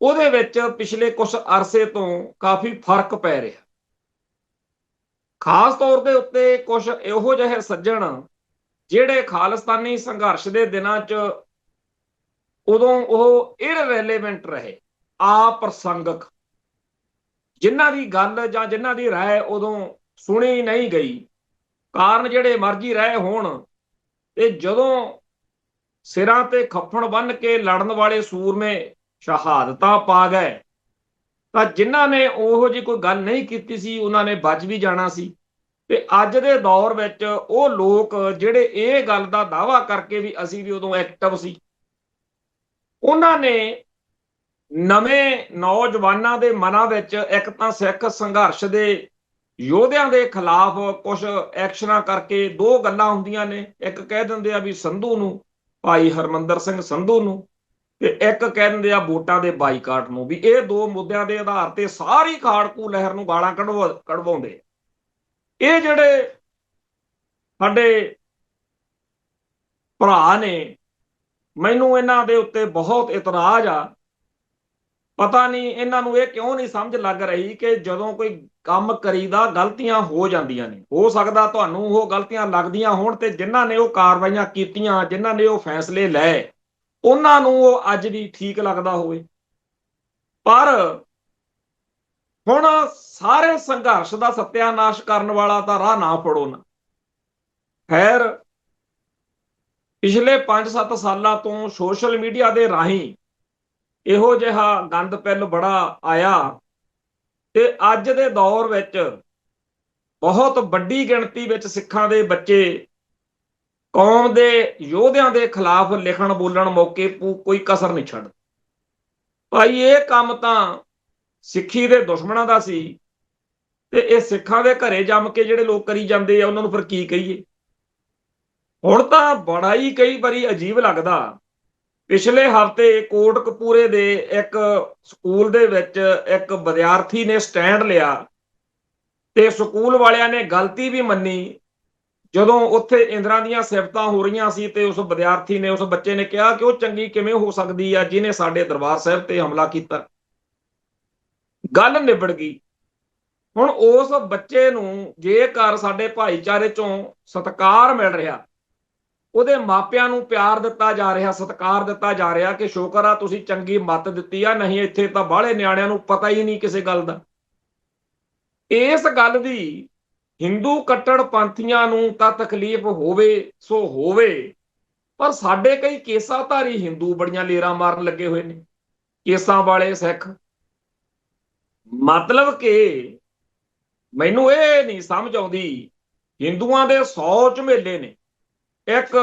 ਉਹਦੇ ਵਿੱਚ ਪਿਛਲੇ ਕੁਝ ਅਰਸੇ ਤੋਂ ਕਾਫੀ ਫਰਕ ਪੈ ਰਿਹਾ। ਖਾਸ ਤੌਰ ਦੇ ਉੱਤੇ ਕੁਝ ਇਹੋ ਜਿਹੇ ਸੱਜਣ ਜਿਹੜੇ ਖਾਲਿਸਤਾਨੀ ਸੰਘਰਸ਼ ਦੇ ਦਿਨਾਂ 'ਚ ਉਦੋਂ ਉਹ ਇਰਰੈਲੇਵੈਂਟ ਰਹੇ, ਅਪ੍ਰਸੰਗਕ, ਜਿਨ੍ਹਾਂ ਦੀ ਗੱਲ ਜਾਂ ਜਿਨ੍ਹਾਂ ਦੀ ਰਾਏ ਉਦੋਂ ਸੁਣੀ ਨਹੀਂ ਗਈ, ਕਾਰਨ ਜਿਹੜੇ ਮਰਜ਼ੀ ਰਹੇ ਹੋਣ, ਤੇ ਜਦੋਂ ਸਿਰਾਂ ਤੇ ਖੱਫਣ ਬੰਨ ਕੇ ਲੜਨ ਵਾਲੇ ਸੂਰਮੇ ਸ਼ਹਾਦਤਾਂ ਪਾ ਗਏ, ਤਾਂ ਜਿਨ੍ਹਾਂ ਨੇ ਉਹੋ ਜਿਹੀ ਕੋਈ ਗੱਲ ਨਹੀਂ ਕੀਤੀ ਸੀ ਉਹਨਾਂ ਨੇ ਬਚ ਵੀ ਜਾਣਾ ਸੀ। ਤੇ ਅੱਜ ਦੇ ਦੌਰ ਵਿੱਚ ਉਹ ਲੋਕ ਜਿਹੜੇ ਇਹ ਗੱਲ ਦਾ ਦਾਅਵਾ ਕਰਕੇ ਵੀ ਅਸੀਂ ਵੀ ਉਦੋਂ ਐਕਟਿਵ ਸੀ, ਉਹਨਾਂ ਨੇ ਨਵੇਂ ਨੌਜਵਾਨਾਂ ਦੇ ਮਨਾਂ ਵਿੱਚ ਇੱਕ ਤਾਂ ਸਿੱਖ ਸੰਘਰਸ਼ ਦੇ ਯੋਧਿਆਂ ਦੇ ਖਿਲਾਫ ਕੁਝ ਐਕਸ਼ਨਾਂ ਕਰਕੇ ਦੋ ਗੱਲਾਂ ਹੁੰਦੀਆਂ ਨੇ। ਇੱਕ ਕਹਿ ਦਿੰਦੇ ਆ ਵੀ ਸੰਧੂ ਨੂੰ, ਭਾਈ ਹਰਮੰਦਰ ਸਿੰਘ ਸੰਧੂ ਨੂੰ, ਤੇ ਇੱਕ ਕਹਿ ਦਿੰਦੇ ਆ ਵੋਟਾਂ ਦੇ ਬਾਈਕਾਟ ਨੂੰ, ਵੀ ਇਹ ਦੋ ਮੁੱਦਿਆਂ ਦੇ ਆਧਾਰ ਤੇ ਸਾਰੀ ਖਾੜਕੂ ਲਹਿਰ ਨੂੰ ਗਾਲਾਂ ਕਢਵਾਉਂਦੇ। ਇਹ ਜਿਹੜੇ ਸਾਡੇ ਭਰਾ ਨੇ, ਮੈਨੂੰ ਇਹਨਾਂ ਦੇ ਉੱਤੇ ਬਹੁਤ ਇਤਰਾਜ਼ ਆ। ਪਤਾ ਨਹੀਂ ਇਹਨਾਂ ਨੂੰ ਇਹ ਕਿਉਂ ਨਹੀਂ ਸਮਝ ਲੱਗ ਰਹੀ ਕਿ ਜਦੋਂ ਕੋਈ ਕੰਮ ਕਰੀਦਾ ਗਲਤੀਆਂ ਹੋ ਜਾਂਦੀਆਂ ਨੇ। ਹੋ ਸਕਦਾ ਤੁਹਾਨੂੰ ਉਹ ਗਲਤੀਆਂ ਲੱਗਦੀਆਂ ਹੋਣ ਤੇ ਜਿਨ੍ਹਾਂ ਨੇ ਉਹ ਕਾਰਵਾਈਆਂ ਕੀਤੀਆਂ, ਜਿਨ੍ਹਾਂ ਨੇ ਉਹ ਫੈਸਲੇ ਲਏ, ਉਹਨਾਂ ਨੂੰ ਉਹ ਅੱਜ ਵੀ ਠੀਕ ਲੱਗਦਾ ਹੋਵੇ, ਪਰ ਹੁਣ ਸਾਰੇ ਸੰਘਰਸ਼ ਦਾ ਸੱਤਿਆਨਾਸ਼ ਕਰਨ ਵਾਲਾ ਤਾਂ ਰਾਹ ਨਾ ਫੜੋ ਨਾ। ਖੈਰ, ਪਿਛਲੇ 5-7 ਸਾਲਾਂ ਤੋਂ ਸੋਸ਼ਲ ਮੀਡੀਆ ਦੇ ਰਾਹੀਂ ਇਹੋ ਜਿਹਾ ਗੰਦ ਪਿੱਲ ਬੜਾ ਆਇਆ, ਤੇ ਅੱਜ ਦੇ ਦੌਰ ਵਿੱਚ ਬਹੁਤ ਵੱਡੀ ਗਿਣਤੀ ਵਿੱਚ ਸਿੱਖਾਂ ਦੇ ਬੱਚੇ ਕੌਮ ਦੇ ਯੋਧਿਆਂ ਦੇ ਖਿਲਾਫ ਲਿਖਣ ਬੋਲਣ ਮੌਕੇ ਕੋਈ ਕਸਰ ਨਹੀਂ ਛੱਡ। ਭਾਈ ਇਹ ਕੰਮ ਤਾਂ ਸਿੱਖੀ ਦੇ ਦੁਸ਼ਮਣਾਂ ਦਾ ਸੀ, ਤੇ ਇਹ ਸਿੱਖਾਂ ਦੇ ਘਰੇ ਜੰਮ ਕੇ ਜਿਹੜੇ ਲੋਕ ਕਰੀ ਜਾਂਦੇ ਆ ਉਹਨਾਂ ਨੂੰ ਫਿਰ ਕੀ ਕਹੀਏ। ਹੁਣ ਤਾਂ ਬੜਾ ਹੀ ਕਈ ਵਾਰੀ ਅਜੀਬ ਲੱਗਦਾ। ਪਿਛਲੇ ਹਫ਼ਤੇ ਕੋਟਕਪੂਰੇ ਦੇ ਇੱਕ ਸਕੂਲ ਦੇ ਵਿੱਚ ਇੱਕ ਵਿਦਿਆਰਥੀ ਨੇ ਸਟੈਂਡ ਲਿਆ, ਤੇ ਸਕੂਲ ਵਾਲਿਆਂ ਨੇ ਗਲਤੀ ਵੀ ਮੰਨੀ। ਜਦੋਂ ਉੱਥੇ ਇੰਦਰਾਂ ਦੀਆਂ ਸਿਫਤਾਂ ਹੋ ਰਹੀਆਂ ਸੀ ਤੇ ਉਸ ਵਿਦਿਆਰਥੀ ਨੇ, ਉਸ ਬੱਚੇ ਨੇ ਕਿਹਾ ਕਿ ਉਹ ਚੰਗੀ ਕਿਵੇਂ ਹੋ ਸਕਦੀ ਆ ਜਿਹਨੇ ਸਾਡੇ ਦਰਬਾਰ ਸਾਹਿਬ ਤੇ ਹਮਲਾ ਕੀਤਾ। ਗੱਲ ਨਿਬੜ ਗਈ। ਹੁਣ ਉਸ ਬੱਚੇ ਨੂੰ ਜੇਕਰ ਸਾਡੇ ਭਾਈਚਾਰੇ ਚੋਂ ਸਤਿਕਾਰ ਮਿਲ ਰਿਹਾ, ਉਹਦੇ ਮਾਪਿਆਂ ਨੂੰ ਪਿਆਰ ਦਿੱਤਾ ਜਾ ਰਿਹਾ, ਸਤਿਕਾਰ ਦਿੱਤਾ ਜਾ ਰਿਹਾ ਕਿ ਸ਼ੁਕਰ ਆ ਤੁਸੀਂ ਚੰਗੀ ਮੱਤ ਦਿੱਤੀ ਆ, ਨਹੀਂ ਇੱਥੇ ਤਾਂ ਬਾਹਲੇ ਨਿਆਣਿਆਂ ਨੂੰ ਪਤਾ ਹੀ ਨਹੀਂ ਕਿਸੇ ਗੱਲ ਦਾ। ਇਸ ਗੱਲ ਦੀ ਹਿੰਦੂ ਕੱਟੜਪੰਥੀਆਂ ਨੂੰ ਤਾਂ ਤਕਲੀਫ ਹੋਵੇ ਸੋ ਹੋਵੇ, ਪਰ ਸਾਡੇ ਕਈ ਕੇਸਾਧਾਰੀ ਹਿੰਦੂ ਬੜੀਆਂ ਲੇਰਾਂ ਮਾਰਨ ਲੱਗੇ ਹੋਏ ਨੇ, ਕੇਸਾਂ ਵਾਲੇ ਸਿੱਖ। ਮਤਲਬ ਕਿ ਮੈਨੂੰ ਇਹ ਨਹੀਂ ਸਮਝ ਆਉਂਦੀ, ਹਿੰਦੂਆਂ ਦੇ 100 ਝਮੇਲੇ ਨੇ। ਇੱਕ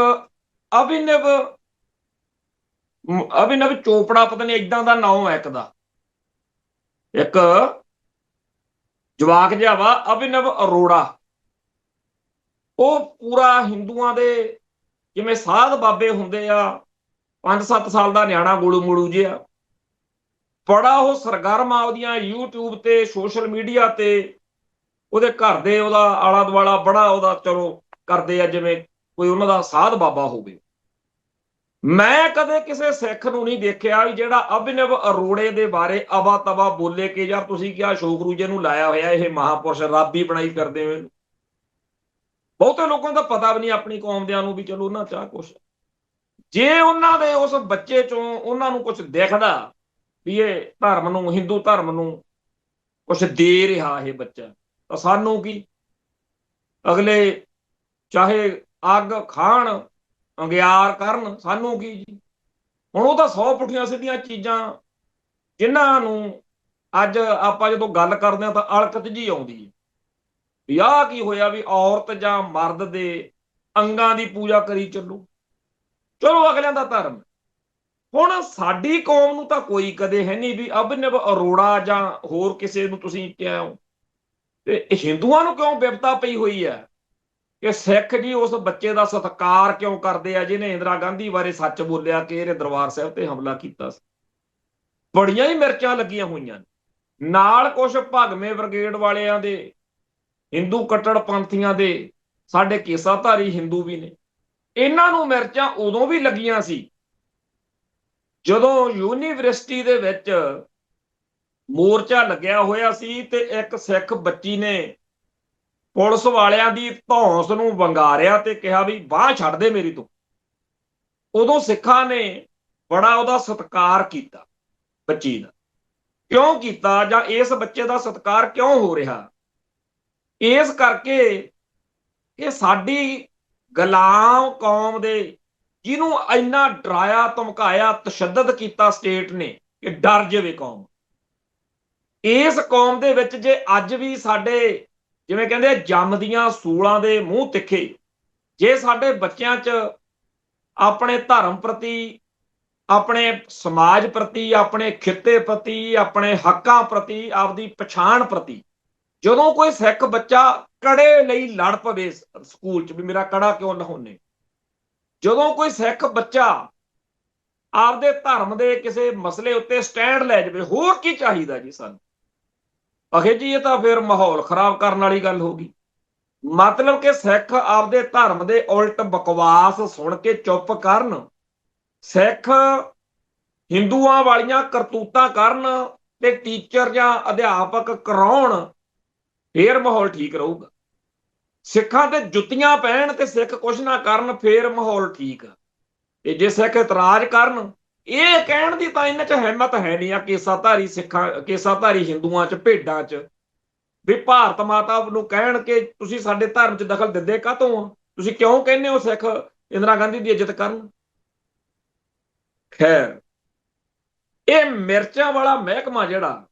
ਅਭਿਨਵ ਚੋਪੜਾ, ਪਤਾ ਨਹੀਂ ਏਦਾਂ ਦਾ ਨਾਮ ਹੈ ਇੱਕ ਦਾ, ਇੱਕ ਜਵਾਕ ਜਿਹਾ ਵਾ ਅਭਿਨਵ ਅਰੋੜਾ। ਉਹ ਪੂਰਾ ਹਿੰਦੂਆਂ ਦੇ ਜਿਵੇਂ ਸਾਧ ਬਾਬੇ ਹੁੰਦੇ ਆ, 5-7 ਸਾਲ ਦਾ ਨਿਆਣਾ ਗੋਲੂ ਮੋਲੂ ਜਿਹਾ, ਬੜਾ ਉਹ ਸਰਗਰਮ ਆ ਉਹਦੀਆਂ YouTube ਤੇ ਸੋਸ਼ਲ ਮੀਡੀਆ ਤੇ, ਉਹਦੇ ਘਰ ਦੇ ਉਹਦਾ ਆਲਾ ਦੁਆਲਾ ਬੜਾ ਉਹਦਾ ਚਲੋ ਕਰਦੇ ਆ ਜਿਵੇਂ ਕੋਈ ਉਹਨਾਂ ਦਾ ਸਾਧ ਬਾਬਾ ਹੋਵੇ। ਮੈਂ ਕਦੇ ਕਿਸੇ ਸਿੱਖ ਨੂੰ ਨਹੀਂ ਦੇਖਿਆ ਵੀ ਜਿਹੜਾ ਅਭਿਨਵ ਅਰੋੜੇ ਦੇ ਬਾਰੇ ਅਵਾ ਤਵਾ ਬੋਲੇ ਕਿ ਯਾਰ ਤੁਸੀਂ ਕਿਹਾ ਅਸ਼ੋਕ ਰੂਜੇ ਨੂੰ ਲਾਇਆ ਹੋਇਆ ਇਹ ਮਹਾਪੁਰਸ਼, ਰੱਬ ਹੀ ਬਣਾਈ ਕਰਦੇ ਹੋ। ਬਹੁਤੇ ਲੋਕਾਂ ਦਾ ਪਤਾ ਵੀ ਨਹੀਂ ਆਪਣੀ ਕੌਮ ਦਿਆਂ ਨੂੰ ਵੀ ਚਲੋ ਉਹਨਾਂ ਚਾਹ ਕੁਛ। ਜੇ ਉਹਨਾਂ ਦੇ ਉਸ ਬੱਚੇ ਚੋਂ ਉਹਨਾਂ ਨੂੰ ਕੁਝ ਦਿਖਦਾ ਵੀ ਇਹ ਧਰਮ ਨੂੰ, ਹਿੰਦੂ ਧਰਮ ਨੂੰ ਕੁਛ ਦੇ ਰਿਹਾ ਇਹ ਬੱਚਾ, ਤਾਂ ਸਾਨੂੰ ਕੀ, ਅਗਲੇ ਚਾਹੇ ਅੱਗ ਖਾਣ, ਅੰਗਿਆਰ ਕਰਨ, ਸਾਨੂੰ ਕੀ ਜੀ। ਹੁਣ ਉਹ ਤਾਂ 100 ਪੁੱਠੀਆਂ ਸਿੱਧੀਆਂ ਚੀਜ਼ਾਂ ਜਿਨ੍ਹਾਂ ਨੂੰ ਅੱਜ ਆਪਾਂ ਜਦੋਂ ਗੱਲ ਕਰਦੇ ਹਾਂ ਤਾਂ ਅਲਕਤ ਜੀ ਆਉਂਦੀ ਹੈ ਵੀ ਆਹ ਕੀ ਹੋਇਆ ਵੀ ਔਰਤ ਜਾਂ ਮਰਦ ਦੇ ਅੰਗਾਂ ਦੀ ਪੂਜਾ ਕਰੀ ਚੱਲੋ। ਚਲੋ ਅਗਲਿਆਂ ਦਾ ਧਰਮ, ਹੁਣ ਸਾਡੀ ਕੌਮ ਨੂੰ ਤਾਂ ਕੋਈ ਕਦੇ ਹੈ ਨਹੀਂ ਵੀ ਅਭਿਨਵ ਅਰੋੜਾ ਜਾਂ ਹੋਰ ਕਿਸੇ ਨੂੰ ਤੁਸੀਂ ਕਿਹਾ ਹੋ, ਤੇ ਹਿੰਦੂਆਂ ਨੂੰ ਕਿਉਂ ਵਿਪਤਾ ਪਈ ਹੋਈ ਹੈ ਕਿ ਸਿੱਖ ਜੀ ਉਸ ਬੱਚੇ ਦਾ ਸਤਿਕਾਰ ਕਿਉਂ ਕਰਦੇ ਆ ਜਿਹਨੇ ਇੰਦਰਾ ਗਾਂਧੀ ਬਾਰੇ ਸੱਚ ਬੋਲਿਆ ਕਿ ਇਹਨੇ ਦਰਬਾਰ ਸਾਹਿਬ ਤੇ ਹਮਲਾ ਕੀਤਾ ਸੀ। ਬੜੀਆਂ ਹੀ ਮਿਰਚਾਂ ਲੱਗੀਆਂ ਹੋਈਆਂ ਨਾਲ ਕੁਝ ਭਗਵੇਂ ਬ੍ਰਿਗੇਡ ਵਾਲਿਆਂ ਦੇ, ਹਿੰਦੂ ਕੱਟੜਪੰਥੀਆਂ ਦੇ, ਸਾਡੇ ਕੇਸਾਧਾਰੀ ਹਿੰਦੂ ਵੀ ਨੇ। ਇਹਨਾਂ ਨੂੰ ਮਿਰਚਾਂ ਉਦੋਂ ਵੀ ਲੱਗੀਆਂ ਸੀ ਜਦੋਂ ਯੂਨੀਵਰਸਿਟੀ ਦੇ ਵਿੱਚ ਮੋਰਚਾ ਲੱਗਿਆ ਹੋਇਆ ਸੀ ਤੇ ਇੱਕ ਸਿੱਖ ਬੱਚੀ ਨੇ ਪੁਲਿਸ ਵਾਲਿਆਂ ਦੀ ਧੌਂਸ ਨੂੰ ਵੰਗਾਰਿਆ ਤੇ ਕਿਹਾ ਵੀ ਬਾਹ ਛੱਡ ਦੇ ਮੇਰੀ ਤੋਂ। ਉਦੋਂ ਸਿੱਖਾਂ ਨੇ ਬੜਾ ਉਹਦਾ ਸਤਿਕਾਰ ਕੀਤਾ ਬੱਚੀ ਦਾ। ਕਿਉਂ ਕੀਤਾ ਜਾਂ ਇਸ ਬੱਚੇ ਦਾ ਸਤਿਕਾਰ ਕਿਉਂ ਹੋ ਰਿਹਾ? ਇਸ ਕਰਕੇ ਇਹ ਸਾਡੀ ਗੁਲਾਮ ਕੌਮ ਦੇ, ਜਿਹਨੂੰ ਇੰਨਾ ਡਰਾਇਆ ਧਮਕਾਇਆ ਤਸ਼ੱਦਦ ਕੀਤਾ ਸਟੇਟ ਨੇ ਕਿ ਡਰ ਜਾਵੇ ਕੌਮ, ਇਸ ਕੌਮ ਦੇ ਵਿੱਚ ਜੇ ਅੱਜ ਵੀ ਸਾਡੇ ਜਿਵੇਂ ਕਹਿੰਦੇ ਜੰਮਦੀਆਂ ਸੂਲਾਂ ਦੇ ਮੂੰਹ ਤਿੱਖੇ, ਜੇ ਸਾਡੇ ਬੱਚਿਆਂ 'ਚ ਆਪਣੇ ਧਰਮ ਪ੍ਰਤੀ, ਆਪਣੇ ਸਮਾਜ ਪ੍ਰਤੀ, ਆਪਣੇ ਖਿੱਤੇ ਪ੍ਰਤੀ, ਆਪਣੇ ਹੱਕਾਂ ਪ੍ਰਤੀ, ਆਪਦੀ ਪਛਾਣ ਪ੍ਰਤੀ ਜਦੋਂ ਕੋਈ ਸਿੱਖ ਬੱਚਾ ਕੜੇ ਲਈ ਲੜ ਪਵੇ ਸਕੂਲ 'ਚ ਵੀ ਮੇਰਾ ਕੜਾ ਕਿਉਂ ਲਹਾਉਣੇ, ਜਦੋਂ ਕੋਈ ਸਿੱਖ ਬੱਚਾ ਆਪਦੇ ਧਰਮ ਦੇ ਕਿਸੇ ਮਸਲੇ ਉੱਤੇ ਸਟੈਂਡ ਲੈ ਜਾਵੇ, ਹੋਰ ਕੀ ਚਾਹੀਦਾ ਜੀ ਸਾਨੂੰ? ਅਖੇ ਜੀ ਇਹ ਤਾਂ ਫਿਰ ਮਾਹੌਲ ਖਰਾਬ ਕਰਨ ਵਾਲੀ ਗੱਲ ਹੋ ਗਈ। ਮਤਲਬ ਕਿ ਸਿੱਖ ਆਪਦੇ ਧਰਮ ਦੇ ਉਲਟ ਬਕਵਾਸ ਸੁਣ ਕੇ ਚੁੱਪ ਕਰਨ, ਸਿੱਖ ਹਿੰਦੂਆਂ ਵਾਲੀਆਂ ਕਰਤੂਤਾਂ ਕਰਨ ਤੇ ਟੀਚਰ ਜਾਂ ਅਧਿਆਪਕ ਕਰਾਉਣ, ਫੇਰ ਮਾਹੌਲ ਠੀਕ ਰਹੂਗਾ। ਸਿੱਖਾਂ ਤੇ ਜੁੱਤੀਆਂ ਪੈਣ ਤੇ ਸਿੱਖ ਕੁਛ ਨਾ ਕਰਨ, ਫੇਰ ਮਾਹੌਲ ਠੀਕ ਆ। ਤੇ ਜੇ ਸਿੱਖ ਇਤਰਾਜ਼ ਕਰਨ, ਇਹ ਕਹਿਣ ਦੀ ਤਾਂ ਇਹਨਾਂ 'ਚ ਹਿੰਮਤ ਹੈ ਨਹੀਂ ਆ ਕੇਸਾਧਾਰੀ ਸਿੱਖਾਂ, ਕੇਸਾਧਾਰੀ ਹਿੰਦੂਆਂ 'ਚ, ਭੇਡਾਂ 'ਚ, ਵੀ ਭਾਰਤ ਮਾਤਾ ਨੂੰ ਕਹਿਣ ਕਿ ਤੁਸੀਂ ਸਾਡੇ ਧਰਮ 'ਚ ਦਖਲ ਦਿੰਦੇ ਕਾਹਤੋਂ ਆ? ਤੁਸੀਂ ਕਿਉਂ ਕਹਿੰਦੇ ਹੋ ਸਿੱਖ ਇੰਦਰਾ ਗਾਂਧੀ ਦੀ ਇੱਜ਼ਤ ਕਰਨ? ਖੈਰ, ਇਹ ਮਿਰਚਾਂ ਵਾਲਾ ਮਹਿਕਮਾ ਜਿਹੜਾ,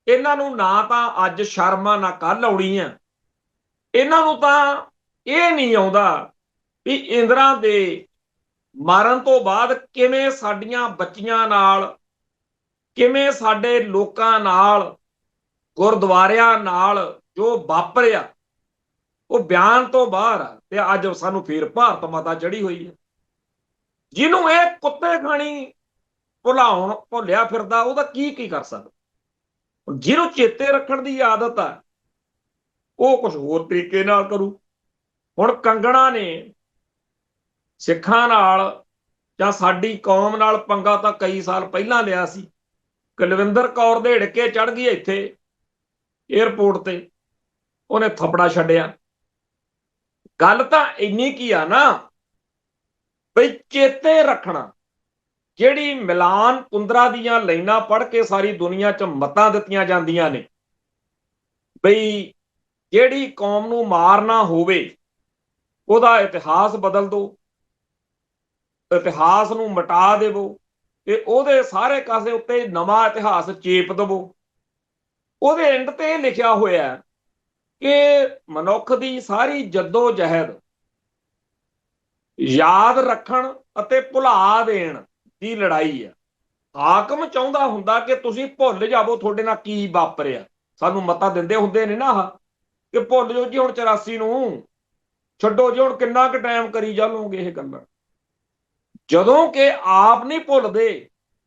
ਇਹਨਾਂ ਨੂੰ ਨਾ ਤਾਂ ਅੱਜ ਸ਼ਰਮ ਆ ਨਾ ਕੱਲ ਆਉਣੀ ਆ। ਇਹਨਾਂ ਨੂੰ ਤਾਂ ਇਹ ਨਹੀਂ ਆਉਂਦਾ ਵੀ ਇੰਦਰਾ ਦੇ ਮਾਰਨ ਤੋਂ ਬਾਅਦ ਕਿਵੇਂ ਸਾਡੀਆਂ ਬੱਚੀਆਂ ਨਾਲ, ਕਿਵੇਂ ਸਾਡੇ ਲੋਕਾਂ ਨਾਲ, ਗੁਰਦੁਆਰਿਆਂ ਨਾਲ ਜੋ ਵਾਪਰਿਆ ਉਹ ਬਿਆਨ ਤੋਂ ਬਾਹਰ ਆ। ਤੇ ਅੱਜ ਸਾਨੂੰ ਫੇਰ ਭਾਰਤ ਮਾਤਾ ਚੜੀ ਹੋਈ ਹੈ, ਜਿਹਨੂੰ ਇਹ ਕੁੱਤੇ ਖਾਣੀ ਭੁੱਲਿਆ ਫਿਰਦਾ, ਉਹਦਾ ਕੀ ਕਰ ਸਕਦਾ? ਜਿਹਨੂੰ ਚੇਤੇ ਰੱਖਣ ਦੀ ਆਦਤ ਆ ਉਹ ਕੁਝ ਹੋਰ ਤਰੀਕੇ ਨਾਲ ਕਰੂ। ਹੁਣ ਕੰਗਣਾ ਨੇ ਸਿੱਖਾਂ ਨਾਲ ਜਾਂ ਸਾਡੀ ਕੌਮ ਨਾਲ ਪੰਗਾ ਤਾਂ ਕਈ ਸਾਲ ਪਹਿਲਾਂ ਲਿਆ ਸੀ। ਕੁਲਵਿੰਦਰ ਕੌਰ ਦੇ ਹਿੜਕੇ ਚੜ ਗਈ ਇੱਥੇ ਏਅਰਪੋਰਟ ਤੇ, ਉਹਨੇ ਥੱਪੜਾ ਛੱਡਿਆ। ਗੱਲ ਤਾਂ ਇੰਨੀ ਕੀ ਆ ਨਾ ਬਈ ਚੇਤੇ ਰੱਖਣਾ, ਜਿਹੜੀ ਮਿਲਾਨ ਕੁੰਦਰਾ ਦੀਆਂ ਲਾਈਨਾਂ ਪੜ੍ਹ ਕੇ ਸਾਰੀ ਦੁਨੀਆ 'ਚ ਮਤਾਂ ਦਿੱਤੀਆਂ ਜਾਂਦੀਆਂ ਨੇ ਬਈ ਜਿਹੜੀ ਕੌਮ ਨੂੰ ਮਾਰਨਾ ਹੋਵੇ ਉਹਦਾ ਇਤਿਹਾਸ ਬਦਲ ਦਿਓ, ਇਤਿਹਾਸ ਨੂੰ ਮਿਟਾ ਦੇਵੋ ਤੇ ਉਹਦੇ ਸਾਰੇ ਕਾਸੇ ਉੱਤੇ ਨਵਾਂ ਇਤਿਹਾਸ ਚੇਪ ਦੇਵੋ। ਉਹਦੇ ਐਂਡ ਤੇ ਇਹ ਲਿਖਿਆ ਹੋਇਆ ਕਿ ਮਨੁੱਖ ਦੀ ਸਾਰੀ ਜੱਦੋ ਜਹਿਦ ਯਾਦ ਰੱਖਣ ਅਤੇ ਭੁਲਾ ਦੇਣ ਦੀ ਲੜਾਈ ਆ। ਹਾਕਮ ਚਾਹੁੰਦਾ ਹੁੰਦਾ ਕਿ ਤੁਸੀਂ ਭੁੱਲ ਜਾਵੋ ਤੁਹਾਡੇ ਨਾਲ ਕੀ ਵਾਪਰਿਆ। ਸਾਨੂੰ ਮਤਾ ਦਿੰਦੇ ਹੁੰਦੇ ਨੇ ਨਾ ਆਹ ਕਿ ਭੁੱਲ ਜਾਓ ਜੀ ਹੁਣ 84 ਨੂੰ, ਛੱਡੋ ਜੀ ਹੁਣ ਕਿੰਨਾ ਕੁ ਟਾਈਮ ਕਰੀ ਜਾਲੋਗੇ ਇਹ ਗੱਲਾਂ। ਜਦੋਂ ਕਿ ਆਪ ਨਹੀਂ ਭੁੱਲਦੇ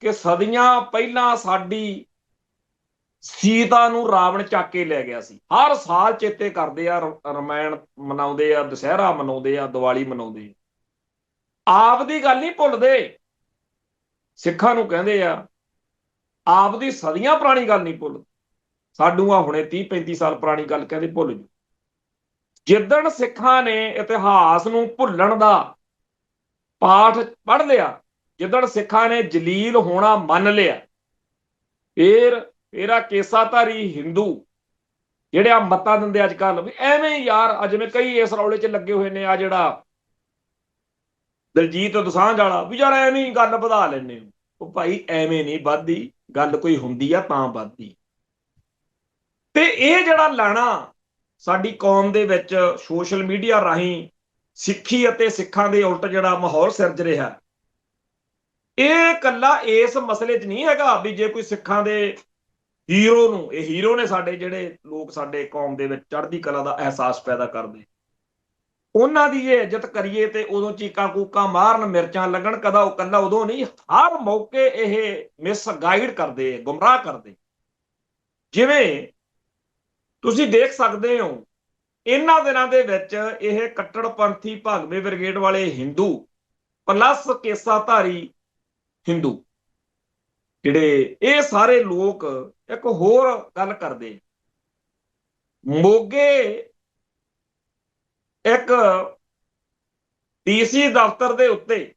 ਕਿ ਸਦੀਆਂ ਪਹਿਲਾਂ ਸਾਡੀ ਸੀਤਾ ਨੂੰ ਰਾਵਣ ਚੱਕ ਕੇ ਲੈ ਗਿਆ ਸੀ। ਹਰ ਸਾਲ ਚੇਤੇ ਕਰਦੇ ਆ, ਰਮਾਇਣ ਮਨਾਉਂਦੇ ਆ, ਦੁਸਹਿਰਾ ਮਨਾਉਂਦੇ ਆ, ਦੀਵਾਲੀ ਮਨਾਉਂਦੇ ਆ। ਆਪ ਦੀ ਗੱਲ ਨਹੀਂ ਭੁੱਲਦੇ। ਸਿੱਖਾਂ ਨੂੰ ਕਹਿੰਦੇ ਆ ਆਪ ਦੀ ਸਦੀਆਂ ਪੁਰਾਣੀ ਗੱਲ ਨਹੀਂ ਭੁੱਲਦੇ। ਸਾਨੂੰ ਆ ਹੁਣੇ 30-35 ਸਾਲ ਪੁਰਾਣੀ ਗੱਲ ਕਹਿੰਦੇ ਭੁੱਲ ਜੂ। ਜਿੱਦਣ ਸਿੱਖਾਂ ਨੇ ਇਤਿਹਾਸ ਨੂੰ ਭੁੱਲਣ ਦਾ ਪਾਠ ਪੜ੍ਹ ਲਿਆ, ਜਿੱਦਣ ਸਿੱਖਾਂ ਨੇ ਜਲੀਲ ਹੋਣਾ ਮੰਨ ਲਿਆ, ਫੇਰ ਇਹਦਾ ਕੇਸਾਧਾਰੀ ਹਿੰਦੂ ਜਿਹੜੇ ਆ ਮੱਤਾ ਦਿੰਦੇ ਅੱਜ ਕੱਲ ਵੀ ਐਵੇਂ ਯਾਰ, ਜਿਵੇਂ ਕਈ ਇਸ ਰੌਲੇ 'ਚ ਲੱਗੇ ਹੋਏ ਨੇ, ਆ ਜਿਹੜਾ ਦਲਜੀਤ ਦੋਸਾਂਝ ਵਾਲਾ ਵੀ ਯਾਰ ਐਵੇਂ ਗੱਲ ਵਧਾ ਲੈਂਦੇ ਹੋ। ਉਹ ਭਾਈ ਐਵੇਂ ਨਹੀਂ ਵੱਧਦੀ ਗੱਲ, ਕੋਈ ਹੁੰਦੀ ਆ ਤਾਂ ਵੱਧਦੀ। ਤੇ ਇਹ ਜਿਹੜਾ ਲਾਣਾ ਸਾਡੀ ਕੌਮ ਦੇ ਵਿੱਚ ਸੋਸ਼ਲ ਮੀਡੀਆ ਰਾਹੀਂ ਸਿੱਖੀ ਅਤੇ ਸਿੱਖਾਂ ਦੇ ਉਲਟ ਜਿਹੜਾ ਮਾਹੌਲ ਸਿਰਜ ਰਿਹਾ, ਇਹ ਇਕੱਲਾ ਇਸ ਮਸਲੇ 'ਚ ਨਹੀਂ ਹੈਗਾ ਵੀ ਜੇ ਕੋਈ ਸਿੱਖਾਂ ਦੇ ਹੀਰੋ ਨੂੰ, ਇਹ ਹੀਰੋ ਨੇ ਸਾਡੇ ਜਿਹੜੇ ਲੋਕ ਸਾਡੇ ਕੌਮ ਦੇ ਵਿੱਚ ਚੜ੍ਹਦੀ ਕਲਾ ਦਾ ਅਹਿਸਾਸ ਪੈਦਾ ਕਰਦੇ, ਉਹਨਾਂ ਦੀ ਇਹ ਇੱਜ਼ਤ ਕਰੀਏ ਤੇ ਉਦੋਂ ਚੀਕਾਂ ਕੂਕਾਂ ਮਾਰਨ, ਮਿਰਚਾਂ ਲੱਗਣ, ਕਦਾ ਉਹ ਇਕੱਲਾ ਉਦੋਂ ਨਹੀਂ, ਹਰ ਮੌਕੇ ਇਹ ਮਿਸਗਾਈਡ ਕਰਦੇ, ਗੁੰਮਰਾਹ ਕਰਦੇ। ਜਿਵੇਂ ਤੁਸੀਂ ਦੇਖ ਸਕਦੇ ਹੋ ਇਹਨਾਂ ਦਿਨਾਂ ਦੇ ਵਿੱਚ ਇਹ ਕੱਟੜਪੰਥੀ ਭਗਵੇਂ ਬ੍ਰਿਗੇਡ ਵਾਲੇ ਹਿੰਦੂ ਪਲੱਸ ਕੇਸਾਧਾਰੀ ਹਿੰਦੂ ਜਿਹੜੇ ਇਹ ਸਾਰੇ ਲੋਕ ਇੱਕ ਹੋਰ ਗੱਲ ਕਰਦੇ। ਮੋਗੇ ਇੱਕ ਡੀਸੀ ਦਫ਼ਤਰ ਦੇ ਉੱਤੇ,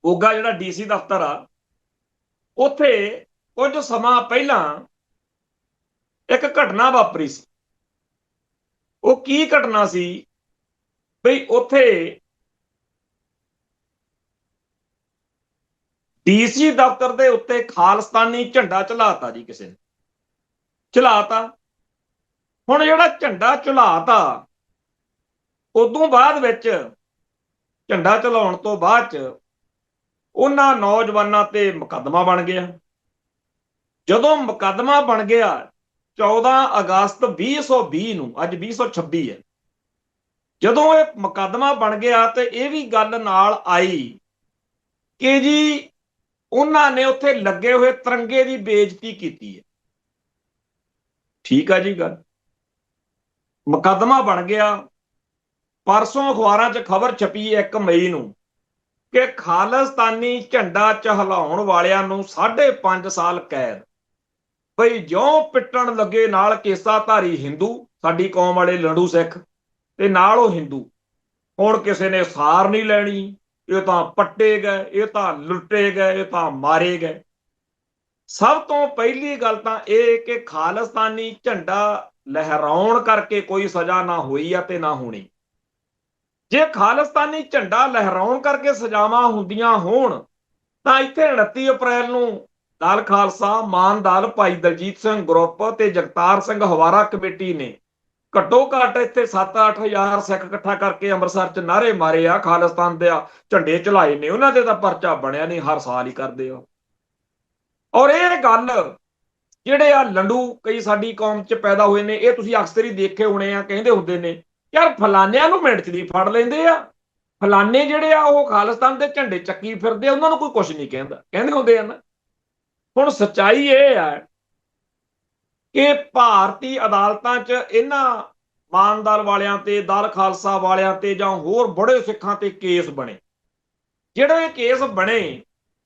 ਮੋਗਾ ਜਿਹੜਾ ਡੀਸੀ ਦਫ਼ਤਰ ਆ, ਉੱਥੇ ਕੁਝ ਸਮਾਂ ਪਹਿਲਾਂ ਇੱਕ ਘਟਨਾ ਵਾਪਰੀ ਸੀ। ਉਹ ਕੀ ਘਟਨਾ ਸੀ ਬਈ ਉੱਥੇ ਡੀਸੀ ਦਫ਼ਤਰ ਦੇ ਉੱਤੇ ਖਾਲਿਸਤਾਨੀ ਝੰਡਾ ਝੁਲਾਤਾ ਜੀ, ਕਿਸੇ ਨੇ ਝੁਲਾਤਾ। ਹੁਣ ਜਿਹੜਾ ਝੰਡਾ ਝੁਲਾਤਾ, ਉਦੋਂ ਬਾਅਦ ਵਿੱਚ ਝੰਡਾ ਝੁਲਾਉਣ ਤੋਂ ਬਾਅਦ ਚ ਉਹਨਾਂ ਨੌਜਵਾਨਾਂ ਤੇ ਮੁਕੱਦਮਾ ਬਣ ਗਿਆ। ਜਦੋਂ ਮੁਕੱਦਮਾ ਬਣ ਗਿਆ 14 ਅਗਸਤ 2020 ਨੂੰ, ਅੱਜ 2026 ਹੈ, ਜਦੋਂ ਇਹ ਮੁਕੱਦਮਾ ਬਣ ਗਿਆ ਤੇ ਇਹ ਵੀ ਗੱਲ ਨਾਲ ਆਈ ਕਿ ਜੀ ਉਹਨਾਂ ਨੇ ਉੱਥੇ ਲੱਗੇ ਹੋਏ ਤਿਰੰਗੇ ਦੀ ਬੇਇੱਜ਼ਤੀ ਕੀਤੀ ਹੈ। ਠੀਕ ਆ ਜੀ ਗੱਲ, ਮੁਕੱਦਮਾ ਬਣ ਗਿਆ। ਪਰਸੋਂ ਅਖਬਾਰਾਂ 'ਚ ਖਬਰ ਛਪੀ 1 ਮਈ ਨੂੰ ਕਿ ਖਾਲਿਸਤਾਨੀ ਝੰਡਾ ਚਹਲਾਉਣ ਵਾਲਿਆਂ ਨੂੰ 5.5 ਸਾਲ ਕੈਦ। ਬਈ ਜਿਉਂ ਪਿੱਟਣ ਲੱਗੇ ਨਾਲ ਕੇਸਾਧਾਰੀ ਹਿੰਦੂ, ਸਾਡੀ ਕੌਮ ਵਾਲੇ ਲੰਡੂ ਸਿੱਖ, ਤੇ ਨਾਲ ਉਹ ਹਿੰਦੂ। ਹੁਣ ਕਿਸੇ ਨੇ ਸਾਰ ਨਹੀਂ ਲੈਣੀ, ਇਹ ਤਾਂ ਪੱਟੇ ਗਏ, ਇਹ ਤਾਂ ਲੁੱਟੇ ਗਏ, ਇਹ ਤਾਂ ਮਾਰੇ ਗਏ। ਸਭ ਤੋਂ ਪਹਿਲੀ ਗੱਲ ਤਾਂ ਇਹ ਕਿ ਖਾਲਿਸਤਾਨੀ ਝੰਡਾ ਲਹਿਰਾਉਣ ਕਰਕੇ ਕੋਈ ਸਜ਼ਾ ਨਾ ਹੋਈ ਆ ਤੇ ਨਾ ਹੋਣੀ। ਜੇ ਖਾਲਿਸਤਾਨੀ ਝੰਡਾ ਲਹਿਰਾਉਣ ਕਰਕੇ ਸਜ਼ਾਵਾਂ ਹੁੰਦੀਆਂ ਹੋਣ ਤਾਂ ਇੱਥੇ 29 ਅਪ੍ਰੈਲ ਨੂੰ ਦਲ ਖਾਲਸਾ, ਮਾਨ ਦਲ, ਭਾਈ ਦਲਜੀਤ ਸਿੰਘ ਗਰੁੱਪ ਤੇ ਜਗਤਾਰ ਸਿੰਘ ਹਵਾਰਾ ਕਮੇਟੀ ਨੇ ਘੱਟੋ ਘੱਟ ਇੱਥੇ 7-8 ਹਜ਼ਾਰ ਸਿੱਖ ਇਕੱਠਾ ਕਰਕੇ ਅੰਮ੍ਰਿਤਸਰ 'ਚ ਨਾਅਰੇ ਮਾਰੇ ਆ, ਖਾਲਿਸਤਾਨ ਦੇ ਝੰਡੇ ਝੁਲਾਏ ਨੇ। ਉਹਨਾਂ ਦੇ ਤਾਂ ਪਰਚਾ ਬਣਿਆ ਨਹੀਂ, ਹਰ ਸਾਲ ਹੀ ਕਰਦੇ ਆ। ਔਰ ਇਹ ਗੱਲ ਜਿਹੜੇ ਆ ਲੰਡੂ ਕਈ ਸਾਡੀ ਕੌਮ 'ਚ ਪੈਦਾ ਹੋਏ ਨੇ, ਇਹ ਤੁਸੀਂ ਅਕਸਰ ਹੀ ਦੇਖੇ ਹੋਣੇ ਆ, ਕਹਿੰਦੇ ਹੁੰਦੇ ਨੇ ਯਾਰ ਫਲਾਨਿਆਂ ਨੂੰ ਮਿੰਟ 'ਚ ਦੀ ਫੜ ਲੈਂਦੇ ਆ, ਫਲਾਨੇ ਜਿਹੜੇ ਆ ਉਹ ਖਾਲਿਸਤਾਨ ਦੇ ਝੰਡੇ ਚੱਕੀ ਫਿਰਦੇ ਆ, ਉਹਨਾਂ ਨੂੰ ਕੋਈ ਕੁਛ ਨਹੀਂ ਕਹਿੰਦਾ, ਕਹਿੰਦੇ ਹੁੰਦੇ ਆ ਨਾ। ਹੁਣ ਸੱਚਾਈ ਇਹ ਹੈ ਕਿ ਭਾਰਤੀ ਅਦਾਲਤਾਂ 'ਚ ਇਹਨਾਂ ਮਾਨ ਦਲ ਵਾਲਿਆਂ ਤੇ, ਦਲ ਖਾਲਸਾ ਵਾਲਿਆਂ ਤੇ ਜਾਂ ਹੋਰ ਬੜੇ ਸਿੱਖਾਂ ਤੇ ਕੇਸ ਬਣੇ। ਜਿਹੜੇ ਕੇਸ ਬਣੇ,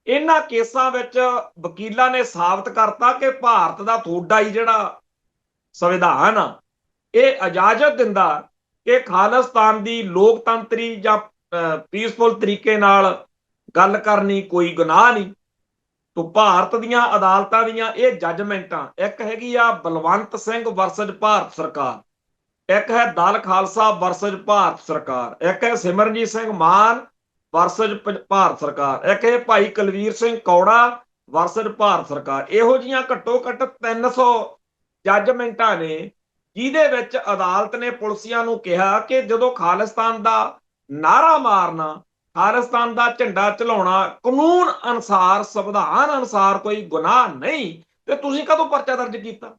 ਇਹਨਾਂ ਕੇਸਾਂ ਵਿੱਚ ਵਕੀਲਾਂ ਨੇ ਸਾਬਤ ਕਰਤਾ ਕਿ ਭਾਰਤ ਦਾ ਤੁਹਾਡਾ ਹੀ ਜਿਹੜਾ ਸੰਵਿਧਾਨ ਆ, ਇਹ ਇਜਾਜ਼ਤ ਦਿੰਦਾ ਕਿ ਖਾਲਿਸਤਾਨ ਦੀ ਲੋਕਤੰਤਰੀ ਜਾਂ ਪੀਸਫੁਲ ਤਰੀਕੇ ਨਾਲ ਗੱਲ ਕਰਨੀ ਕੋਈ ਗੁਨਾਹ ਨਹੀਂ। ਤੋਂ ਭਾਰਤ ਦੀਆਂ ਅਦਾਲਤਾਂ ਦੀਆਂ ਇਹ ਜੱਜਮੈਂਟਾਂ, ਇੱਕ ਹੈਗੀ ਆ ਬਲਵੰਤ ਸਿੰਘ ਵਰਸਜ ਭਾਰਤ ਸਰਕਾਰ, ਇੱਕ ਹੈ ਦਲ ਖਾਲਸਾ ਵਰਸਜ ਭਾਰਤ ਸਰਕਾਰ, ਇੱਕ ਹੈ ਸਿਮਰਨਜੀਤ ਸਿੰਘ ਮਾਨ ਵਰਸਜ ਭਾਰਤ ਸਰਕਾਰ, ਇੱਕ ਹੈ ਭਾਈ ਕੁਲਵੀਰ ਸਿੰਘ ਕੌੜਾ ਵਰਸਜ ਭਾਰਤ ਸਰਕਾਰ। ਇਹੋ ਜਿਹੀਆਂ ਘੱਟੋ ਘੱਟ 300 ਜੱਜਮੈਂਟਾਂ ਨੇ ਜਿਹਦੇ ਵਿੱਚ ਅਦਾਲਤ ਨੇ ਪੁਲਿਸੀਆਂ ਨੂੰ ਕਿਹਾ ਕਿ ਜਦੋਂ ਖਾਲਿਸਤਾਨ ਦਾ ਨਾਅਰਾ ਮਾਰਨਾ, ਖਾਲਿਸਤਾਨ ਦਾ ਝੰਡਾ ਝੁਲਾਉਣਾ ਕਾਨੂੰਨ ਅਨੁਸਾਰ, ਸੰਵਿਧਾਨ ਅਨੁਸਾਰ ਕੋਈ ਗੁਨਾਹ ਨਹੀਂ, ਤੇ ਤੁਸੀਂ ਕਦੋਂ ਪਰਚਾ ਦਰਜ ਕੀਤਾ?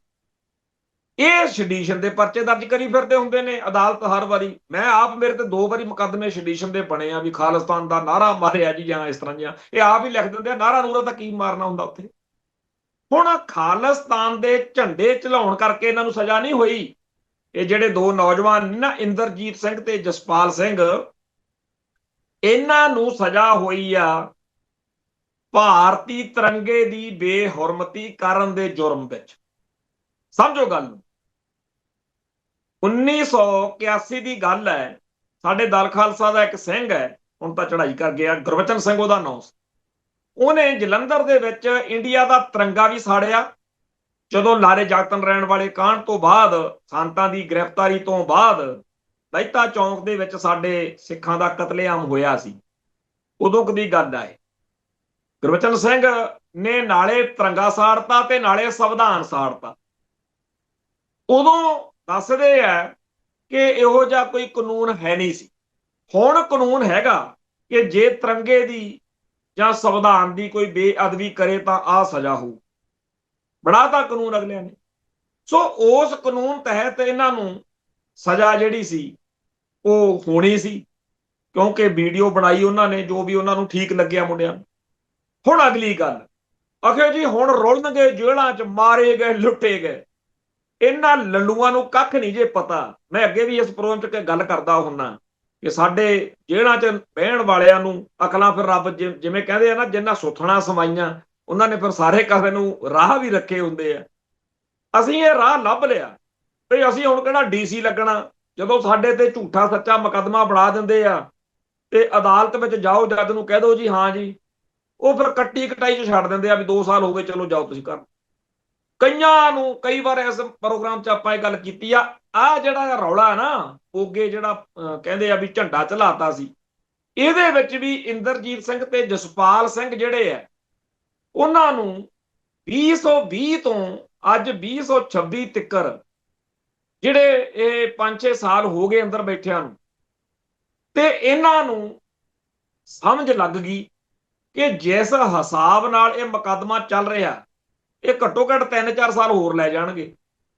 ਇਹ ਸੈਡੀਸ਼ਨ ਦੇ ਪਰਚੇ ਦਰਜ ਕਰੀ ਫਿਰਦੇ ਹੁੰਦੇ ਨੇ ਅਦਾਲਤ ਹਰ ਵਾਰੀ। ਮੈਂ ਆਪ, ਮੇਰੇ ਤੇ 2 ਵਾਰੀ ਮੁਕੱਦਮੇ ਸੈਡੀਸ਼ਨ ਦੇ ਬਣੇ ਆ ਵੀ ਖਾਲਿਸਤਾਨ ਦਾ ਨਾਅਰਾ ਮਾਰਿਆ ਜੀ ਜਾਂ ਇਸ ਤਰ੍ਹਾਂ ਦੀਆਂ, ਇਹ ਆਪ ਹੀ ਲਿਖ ਦਿੰਦੇ ਆ। ਨਾਅਰਾ ਨੂਰਾ ਤਾਂ ਕੀ ਮਾਰਨਾ ਹੁੰਦਾ ਉੱਥੇ। ਹੁਣ ਖਾਲਿਸਤਾਨ ਦੇ ਝੰਡੇ ਝੁਲਾਉਣ ਕਰਕੇ ਇਹਨਾਂ ਨੂੰ ਸਜ਼ਾ ਨਹੀਂ ਹੋਈ। ਇਹ ਜਿਹੜੇ 2 ਨੌਜਵਾਨ ਨੇ ਨਾ, ਇੰਦਰਜੀਤ ਸਿੰਘ ਤੇ ਜਸਪਾਲ ਸਿੰਘ, ਇਹਨਾਂ ਨੂੰ ਸਜ਼ਾ ਹੋਈ ਆ ਭਾਰਤੀ ਤਿਰੰਗੇ ਦੀ ਬੇਹੁਰਮਤੀ ਕਰਨ ਦੇ ਜੁਰਮ ਵਿੱਚ। ਸਮਝੋ ਗੱਲ ਨੂੰ। 1981 ਦੀ ਗੱਲ ਹੈ, ਸਾਡੇ ਦਲ ਖਾਲਸਾ ਦਾ ਇੱਕ ਸਿੰਘ ਹੈ, ਹੁਣ ਤਾਂ ਚੜ੍ਹਾਈ ਕਰ ਗਿਆ, ਗੁਰਬਚਨ ਸਿੰਘ ਉਹਦਾ ਨਾਮ। ਉਹਨੇ ਜਲੰਧਰ ਦੇ ਵਿੱਚ ਇੰਡੀਆ ਦਾ ਤਿਰੰਗਾ ਵੀ ਸਾੜਿਆ। ਜਦੋਂ ਲਾਰੇ ਜਗਤਨ ਰਹਿਣ ਵਾਲੇ ਕਾਂਡ ਤੋਂ ਬਾਅਦ, ਸੰਤਾਂ ਦੀ ਗ੍ਰਿਫਤਾਰੀ ਤੋਂ ਬਾਅਦ ਮਹਿਤਾ ਚੌਂਕ ਦੇ ਵਿੱਚ ਸਾਡੇ ਸਿੱਖਾਂ ਦਾ ਕਤਲੇਆਮ ਹੋਇਆ ਸੀ, ਉਦੋਂ ਕਦੀ ਗੱਲ ਆਏ। ਗੁਰਬਚਨ ਸਿੰਘ ਨੇ ਨਾਲੇ ਤਿਰੰਗਾ ਸਾੜਤਾ ਤੇ ਨਾਲੇ ਸੰਵਿਧਾਨ ਸਾੜਤਾ। ਉਦੋਂ ਦੱਸਦੇ ਆ ਕਿ ਇਹੋ ਜਿਹਾ ਕੋਈ ਕਾਨੂੰਨ ਹੈ ਨਹੀਂ ਸੀ। ਹੁਣ ਕਾਨੂੰਨ ਹੈਗਾ ਕਿ ਜੇ ਤਿਰੰਗੇ ਦੀ ਜਾਂ ਸੰਵਿਧਾਨ ਦੀ ਕੋਈ ਬੇਅਦਬੀ ਕਰੇ ਤਾਂ ਆਹ ਸਜ਼ਾ ਹੋਊ। ਬਣਾਤਾ ਕਾਨੂੰਨ ਅਗਲਿਆਂ ਨੇ। ਸੋ ਉਸ ਕਾਨੂੰਨ ਤਹਿਤ ਇਹਨਾਂ ਨੂੰ ਸਜ਼ਾ ਜਿਹੜੀ ਸੀ ਉਹ ਹੋਣੀ ਸੀ, ਕਿਉਂਕਿ ਵੀਡੀਓ ਬਣਾਈ ਉਹਨਾਂ ਨੇ, ਜੋ ਵੀ ਉਹਨਾਂ ਨੂੰ ਠੀਕ ਲੱਗਿਆ ਮੁੰਡਿਆਂ ਨੂੰ। ਹੁਣ ਅਗਲੀ ਗੱਲ ਆਖਿਓ ਜੀ ਹੁਣ ਰੁਲਣਗੇ ਜੇਲ੍ਹਾਂ 'ਚ, ਮਾਰੇ ਗਏ, ਲੁੱਟੇ ਗਏ। ਇਹਨਾਂ ਲੰਡੂਆਂ ਨੂੰ ਕੱਖ ਨਹੀਂ ਜੇ ਪਤਾ। ਮੈਂ ਅੱਗੇ ਵੀ ਇਸ ਪ੍ਰੋਗਰਾਮ 'ਚ ਗੱਲ ਕਰਦਾ ਹੁੰਨਾ ਕਿ ਸਾਡੇ ਜੇਲ੍ਹਾਂ 'ਚ ਬਹਿਣ ਵਾਲਿਆਂ ਨੂੰ ਅਕਲਾਂ ਫਿਰ ਰੱਬ ਜਿਵੇਂ ਕਹਿੰਦੇ ਆ ਨਾ, ਜਿੰਨਾ ਸੁੱਥਣਾ ਸਮਾਈਆਂ ਉਹਨਾਂ ਨੇ ਫਿਰ ਸਾਰੇ ਕਾਸੇ ਨੂੰ ਰਾਹ ਵੀ ਰੱਖੇ ਹੁੰਦੇ ਆ। ਅਸੀਂ ਇਹ ਰਾਹ ਲੱਭ ਲਿਆ ਵੀ ਅਸੀਂ ਹੁਣ ਕਿਹੜਾ ਡੀਸੀ ਲੱਗਣਾ। ਜਦੋਂ ਸਾਡੇ ਤੇ ਝੂਠਾ ਸੱਚਾ ਮੁਕੱਦਮਾ ਬਣਾ ਦਿੰਦੇ ਆ ਤੇ ਅਦਾਲਤ ਵਿੱਚ ਜਾਓ, ਜੱਜ ਨੂੰ ਕਹਿ ਦਿਓ ਜੀ ਹਾਂ ਜੀ, ਉਹ ਫਿਰ ਕੱਟੀ ਕਟਾਈ 'ਚ ਛੱਡ ਦਿੰਦੇ ਆ ਵੀ 2 ਸਾਲ ਹੋ ਗਏ, ਚਲੋ ਜਾਓ ਤੁਸੀਂ ਘਰ। ਕਈਆਂ ਨੂੰ ਕਈ ਵਾਰ ਇਸ ਪ੍ਰੋਗਰਾਮ 'ਚ ਆਪਾਂ ਇਹ ਗੱਲ ਕੀਤੀ ਆ, ਆਹ ਜਿਹੜਾ ਰੌਲਾ ਨਾ ਮੋਗੇ ਜਿਹੜਾ ਕਹਿੰਦੇ ਆ ਵੀ ਝੰਡਾ ਝਲਾਤਾ ਸੀ, ਇਹਦੇ ਵਿੱਚ ਵੀ ਇੰਦਰਜੀਤ ਸਿੰਘ ਤੇ ਜਸਪਾਲ ਸਿੰਘ ਜਿਹੜੇ ਆ ਉਹਨਾਂ ਨੂੰ 2020 ਤੋਂ ਅੱਜ 2026 ਤੱਕਰ ਜਿਹੜੇ ਇਹ 5-6 ਸਾਲ ਹੋ ਗਏ ਅੰਦਰ ਬੈਠਿਆਂ ਨੂੰ, ਤੇ ਇਹਨਾਂ ਨੂੰ ਸਮਝ ਲੱਗ ਗਈ ਕਿ ਜਿਸ ਹਿਸਾਬ ਨਾਲ ਇਹ ਮੁਕੱਦਮਾ ਚੱਲ ਰਿਹਾ, ਇਹ ਘੱਟੋ ਘੱਟ 3-4 ਸਾਲ ਹੋਰ ਲੈ ਜਾਣਗੇ।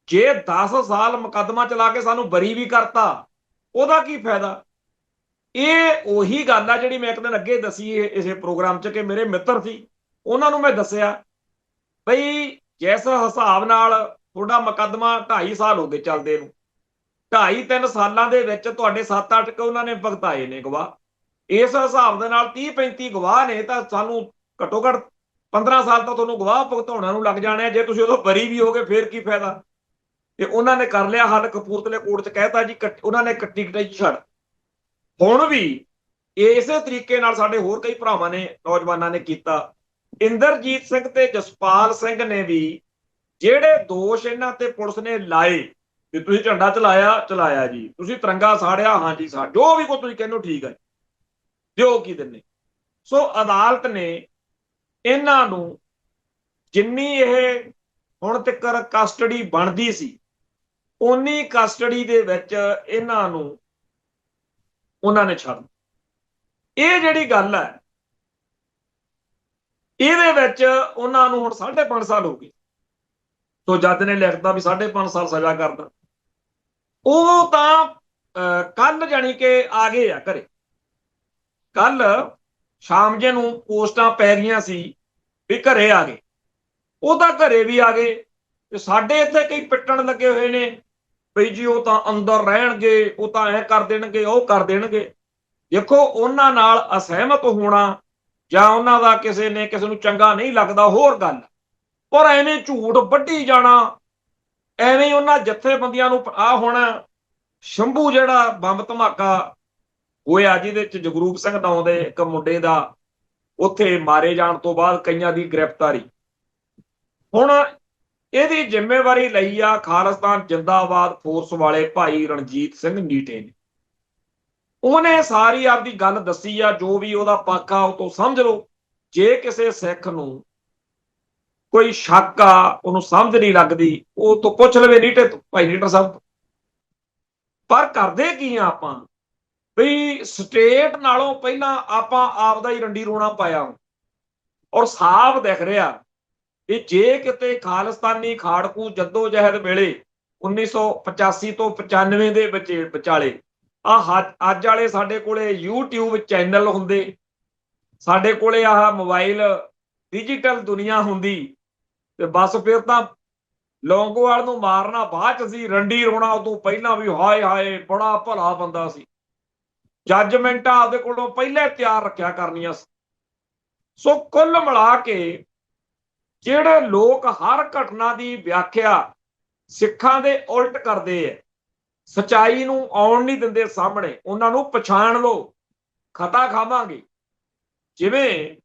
ਜੇ 10 ਸਾਲ ਮੁਕੱਦਮਾ ਚਲਾ ਕੇ ਸਾਨੂੰ ਬਰੀ ਵੀ ਕਰਤਾ, ਉਹਦਾ ਕੀ ਫਾਇਦਾ। ਇਹ ਉਹੀ ਗੱਲ ਆ ਜਿਹੜੀ ਮੈਂ ਇੱਕ ਦਿਨ ਅੱਗੇ ਦੱਸੀ ਇਸੇ ਪ੍ਰੋਗਰਾਮ 'ਚ, ਕਿ ਮੇਰੇ ਮਿੱਤਰ ਸੀ, ਉਹਨਾਂ ਨੂੰ ਮੈਂ ਦੱਸਿਆ ਬਈ ਜਿਸ ਹਿਸਾਬ ਨਾਲ ਤੁਹਾਡਾ ਮੁਕੱਦਮਾ 2.5 ਸਾਲ ਹੋ ਗਏ ਚੱਲਦੇ ਨੂੰ, 2.5-3 ਸਾਲਾਂ ਦੇ ਵਿੱਚ ਤੁਹਾਡੇ 7-8 ਉਹਨਾਂ ਨੇ ਭੁਗਤਾਏ ਨੇ ਗਵਾਹ। ਇਸ ਹਿਸਾਬ ਦੇ ਨਾਲ 30-35 ਗਵਾਹ ਨੇ, ਤਾਂ ਸਾਨੂੰ ਘੱਟੋ ਘੱਟ 15 ਸਾਲ ਤਾਂ ਤੁਹਾਨੂੰ ਗਵਾਹ ਭੁਗਤਾਉਣਾ ਨੂੰ ਲੱਗ ਜਾਣੇ। ਜੇ ਤੁਸੀਂ ਉਦੋਂ ਬਰੀ ਵੀ ਹੋਗੇ ਫਿਰ ਕੀ ਫਾਇਦਾ। ਤੇ ਉਹਨਾਂ ਨੇ ਕਰ ਲਿਆ ਹੱਲ, ਕਪੂਰਥਲੇ ਕੋਰਟ 'ਚ ਕਹਿਤਾ ਜੀ, ਉਹਨਾਂ ਨੇ ਕੱਟੀ ਕਟਾਈ ਛੱਡ। ਹੁਣ ਵੀ ਇਸੇ ਤਰੀਕੇ ਨਾਲ ਸਾਡੇ ਹੋਰ ਕਈ ਭਰਾਵਾਂ ਨੇ, ਨੌਜਵਾਨਾਂ ਨੇ ਕੀਤਾ। ਇੰਦਰਜੀਤ ਸਿੰਘ ਤੇ ਜਸਪਾਲ ਸਿੰਘ ਨੇ ਵੀ ਜਿਹੜੇ ਦੋਸ਼ ਇਹਨਾਂ ਤੇ ਪੁਲਿਸ ਨੇ ਲਾਏ ਵੀ ਤੁਸੀਂ ਝੰਡਾ ਚਲਾਇਆ ਜੀ, ਤੁਸੀਂ ਤਿਰੰਗਾ ਸਾੜਿਆ, ਹਾਂਜੀ ਜੋ ਵੀ ਕੋਈ ਤੁਸੀਂ ਕਹਿੰਦੇ ਠੀਕ ਹੈ, ਦਿਓ ਕੀ ਦਿੰਦੇ। ਸੋ ਅਦਾਲਤ ਨੇ ਇਹਨਾਂ ਨੂੰ ਜਿੰਨੀ ਇਹ ਹੁਣ ਤੱਕ ਕਸਟਡੀ ਬਣਦੀ ਸੀ, ਓਨੀ ਕਸਟਡੀ ਦੇ ਵਿੱਚ ਇਹਨਾਂ ਨੂੰ ਉਹਨਾਂ ਨੇ ਛੱਡ। ਇਹ ਜਿਹੜੀ ਗੱਲ ਹੈ, ਇਹਦੇ ਵਿੱਚ ਉਹਨਾਂ ਨੂੰ ਹੁਣ 5.5 ਸਾਲ ਹੋ ਗਏ। ਤੋ ਜੱਜ ਨੇ ਲਿਖਤਾ ਵੀ 5.5 ਸਾਲ ਸਜ਼ਾ ਕਰਦਾ। ਉਹ ਤਾਂ ਕੱਲ ਜਾਣੀ ਕਿ ਆ ਗਏ ਆ ਘਰੇ। ਕੱਲ ਸ਼ਾਮ ਜੇ ਨੂੰ ਪੋਸਟਾਂ ਪੈ ਗਈਆਂ ਸੀ ਵੀ ਘਰੇ ਆ ਗਏ। ਉਹ ਤਾਂ ਘਰੇ ਵੀ ਆ ਗਏ ਤੇ ਸਾਡੇ ਇੱਥੇ ਕਈ ਪਿੱਟਣ ਲੱਗੇ ਹੋਏ ਨੇ ਬਈ ਜੀ ਉਹ ਤਾਂ ਅੰਦਰ ਰਹਿਣਗੇ, ਉਹ ਤਾਂ ਐ ਕਰ ਦੇਣਗੇ, ਉਹ ਕਰ ਦੇਣਗੇ। ਦੇਖੋ, ਉਹਨਾਂ ਨਾਲ ਅਸਹਿਮਤ ਹੋਣਾ ਜਾਂ ਉਹਨਾਂ ਦਾ ਕਿਸੇ ਨੂੰ ਚੰਗਾ ਨਹੀਂ ਲੱਗਦਾ ਹੋਰ ਗੱਲ, ਪਰ ਐਵੇਂ ਝੂਠ ਵੱਢੀ ਜਾਣਾ, ਐਵੇਂ ਉਹਨਾਂ ਜਥੇਬੰਦੀਆਂ ਨੂੰ। ਆ ਹੁਣ ਸ਼ੰਭੂ ਜਿਹੜਾ ਬੰਬ ਧਮਾਕਾ ਹੋਇਆ ਜਿਹਦੇ ਚ ਜਗਰੂਪ ਸਿੰਘ ਨਾਂ ਦੇ ਇੱਕ ਮੁੰਡੇ ਦਾ ਉੱਥੇ ਮਾਰੇ ਜਾਣ ਤੋਂ ਬਾਅਦ ਕਈਆਂ ਦੀ ਗ੍ਰਿਫਤਾਰੀ, ਹੁਣ ਇਹਦੀ ਜ਼ਿੰਮੇਵਾਰੀ ਲਈ ਆ ਖਾਲਿਸਤਾਨ ਜਿੰਦਾਬਾਦ ਫੋਰਸ ਵਾਲੇ ਭਾਈ ਰਣਜੀਤ ਸਿੰਘ ਨੀਟੇ ਨੇ। ਉਹਨੇ ਸਾਰੀ ਆਪਦੀ ਗੱਲ ਦੱਸੀ ਆ, ਜੋ ਵੀ ਉਹਦਾ ਪੱਖ ਆ ਉਹ ਤੋਂ ਸਮਝ ਲਓ। ਜੇ ਕਿਸੇ ਸਿੱਖ ਨੂੰ ਕੋਈ ਸ਼ੱਕ ਆ, ਉਹਨੂੰ ਸਮਝ ਨਹੀਂ ਲੱਗਦੀ, ਉਹ ਤੋਂ ਪੁੱਛ ਲਵੇ ਨੀਟੇ ਤੋਂ, ਭਾਈ ਨੀਟਰ ਸਾਹਿਬ ਤੋਂ। ਪਰ ਕਰਦੇ ਕੀ ਆ ਆਪਾਂ ਵੀ ਸਟੇਟ ਨਾਲੋਂ ਪਹਿਲਾਂ ਆਪਾਂ ਆਪਦਾ ਹੀ ਰੰਡੀ ਰੋਣਾ ਪਾਇਆ, ਔਰ ਸਾਫ਼ ਦਿਖ ਰਿਹਾ ਕਿ ਜੇ ਕਿਤੇ ਖਾਲਿਸਤਾਨੀ ਖਾੜਕੂ ਜੱਦੋ ਜਹਿਦ ਵੇਲੇ 1985 ਤੋਂ 95 ਦੇ ਵਿਚਾਲੇ ਅੱਜ ਵਾਲੇ ਸਾਡੇ ਕੋਲੇ YouTube ਚੈਨਲ ਹੁੰਦੇ, ਸਾਡੇ ਕੋਲੇ ਆਹ ਮੋਬਾਈਲ ਡਿਜੀਟਲ ਦੁਨੀਆ ਹੁੰਦੀ, ਤੇ ਬਸ ਫਿਰ ਤਾਂ ਲੌਂਗੋਵਾਲ ਨੂੰ ਮਾਰਨਾ ਬਾਅਦ ਚ ਸੀ, ਰੰਡੀ ਰੋਣਾ ਉਦੋਂ ਪਹਿਲਾਂ ਵੀ ਹਾਏ ਹਾਏ ਬੜਾ ਭਲਾ ਬੰਦਾ ਸੀ। ਜੱਜਮੈਂਟਾਂ ਆਪਦੇ ਕੋਲੋਂ ਪਹਿਲੇ ਤਿਆਰ ਰੱਖਿਆ ਕਰਨੀਆਂ। ਸੋ ਕੁੱਲ ਮਿਲਾ ਕੇ ਜਿਹੜੇ ਲੋਕ ਹਰ ਘਟਨਾ ਦੀ ਵਿਆਖਿਆ ਸਿੱਖਾਂ ਦੇ ਉਲਟ ਕਰਦੇ ਆ, ਸਚਾਈ ਨੂੰ ਆਉਣ ਨਹੀਂ ਦਿੰਦੇ ਸਾਹਮਣੇ, ਉਹਨਾਂ ਨੂੰ ਪਛਾਣ ਲਓ, ਖਤਾ ਖਾਵਾਂਗੇ। ਜਿਵੇਂ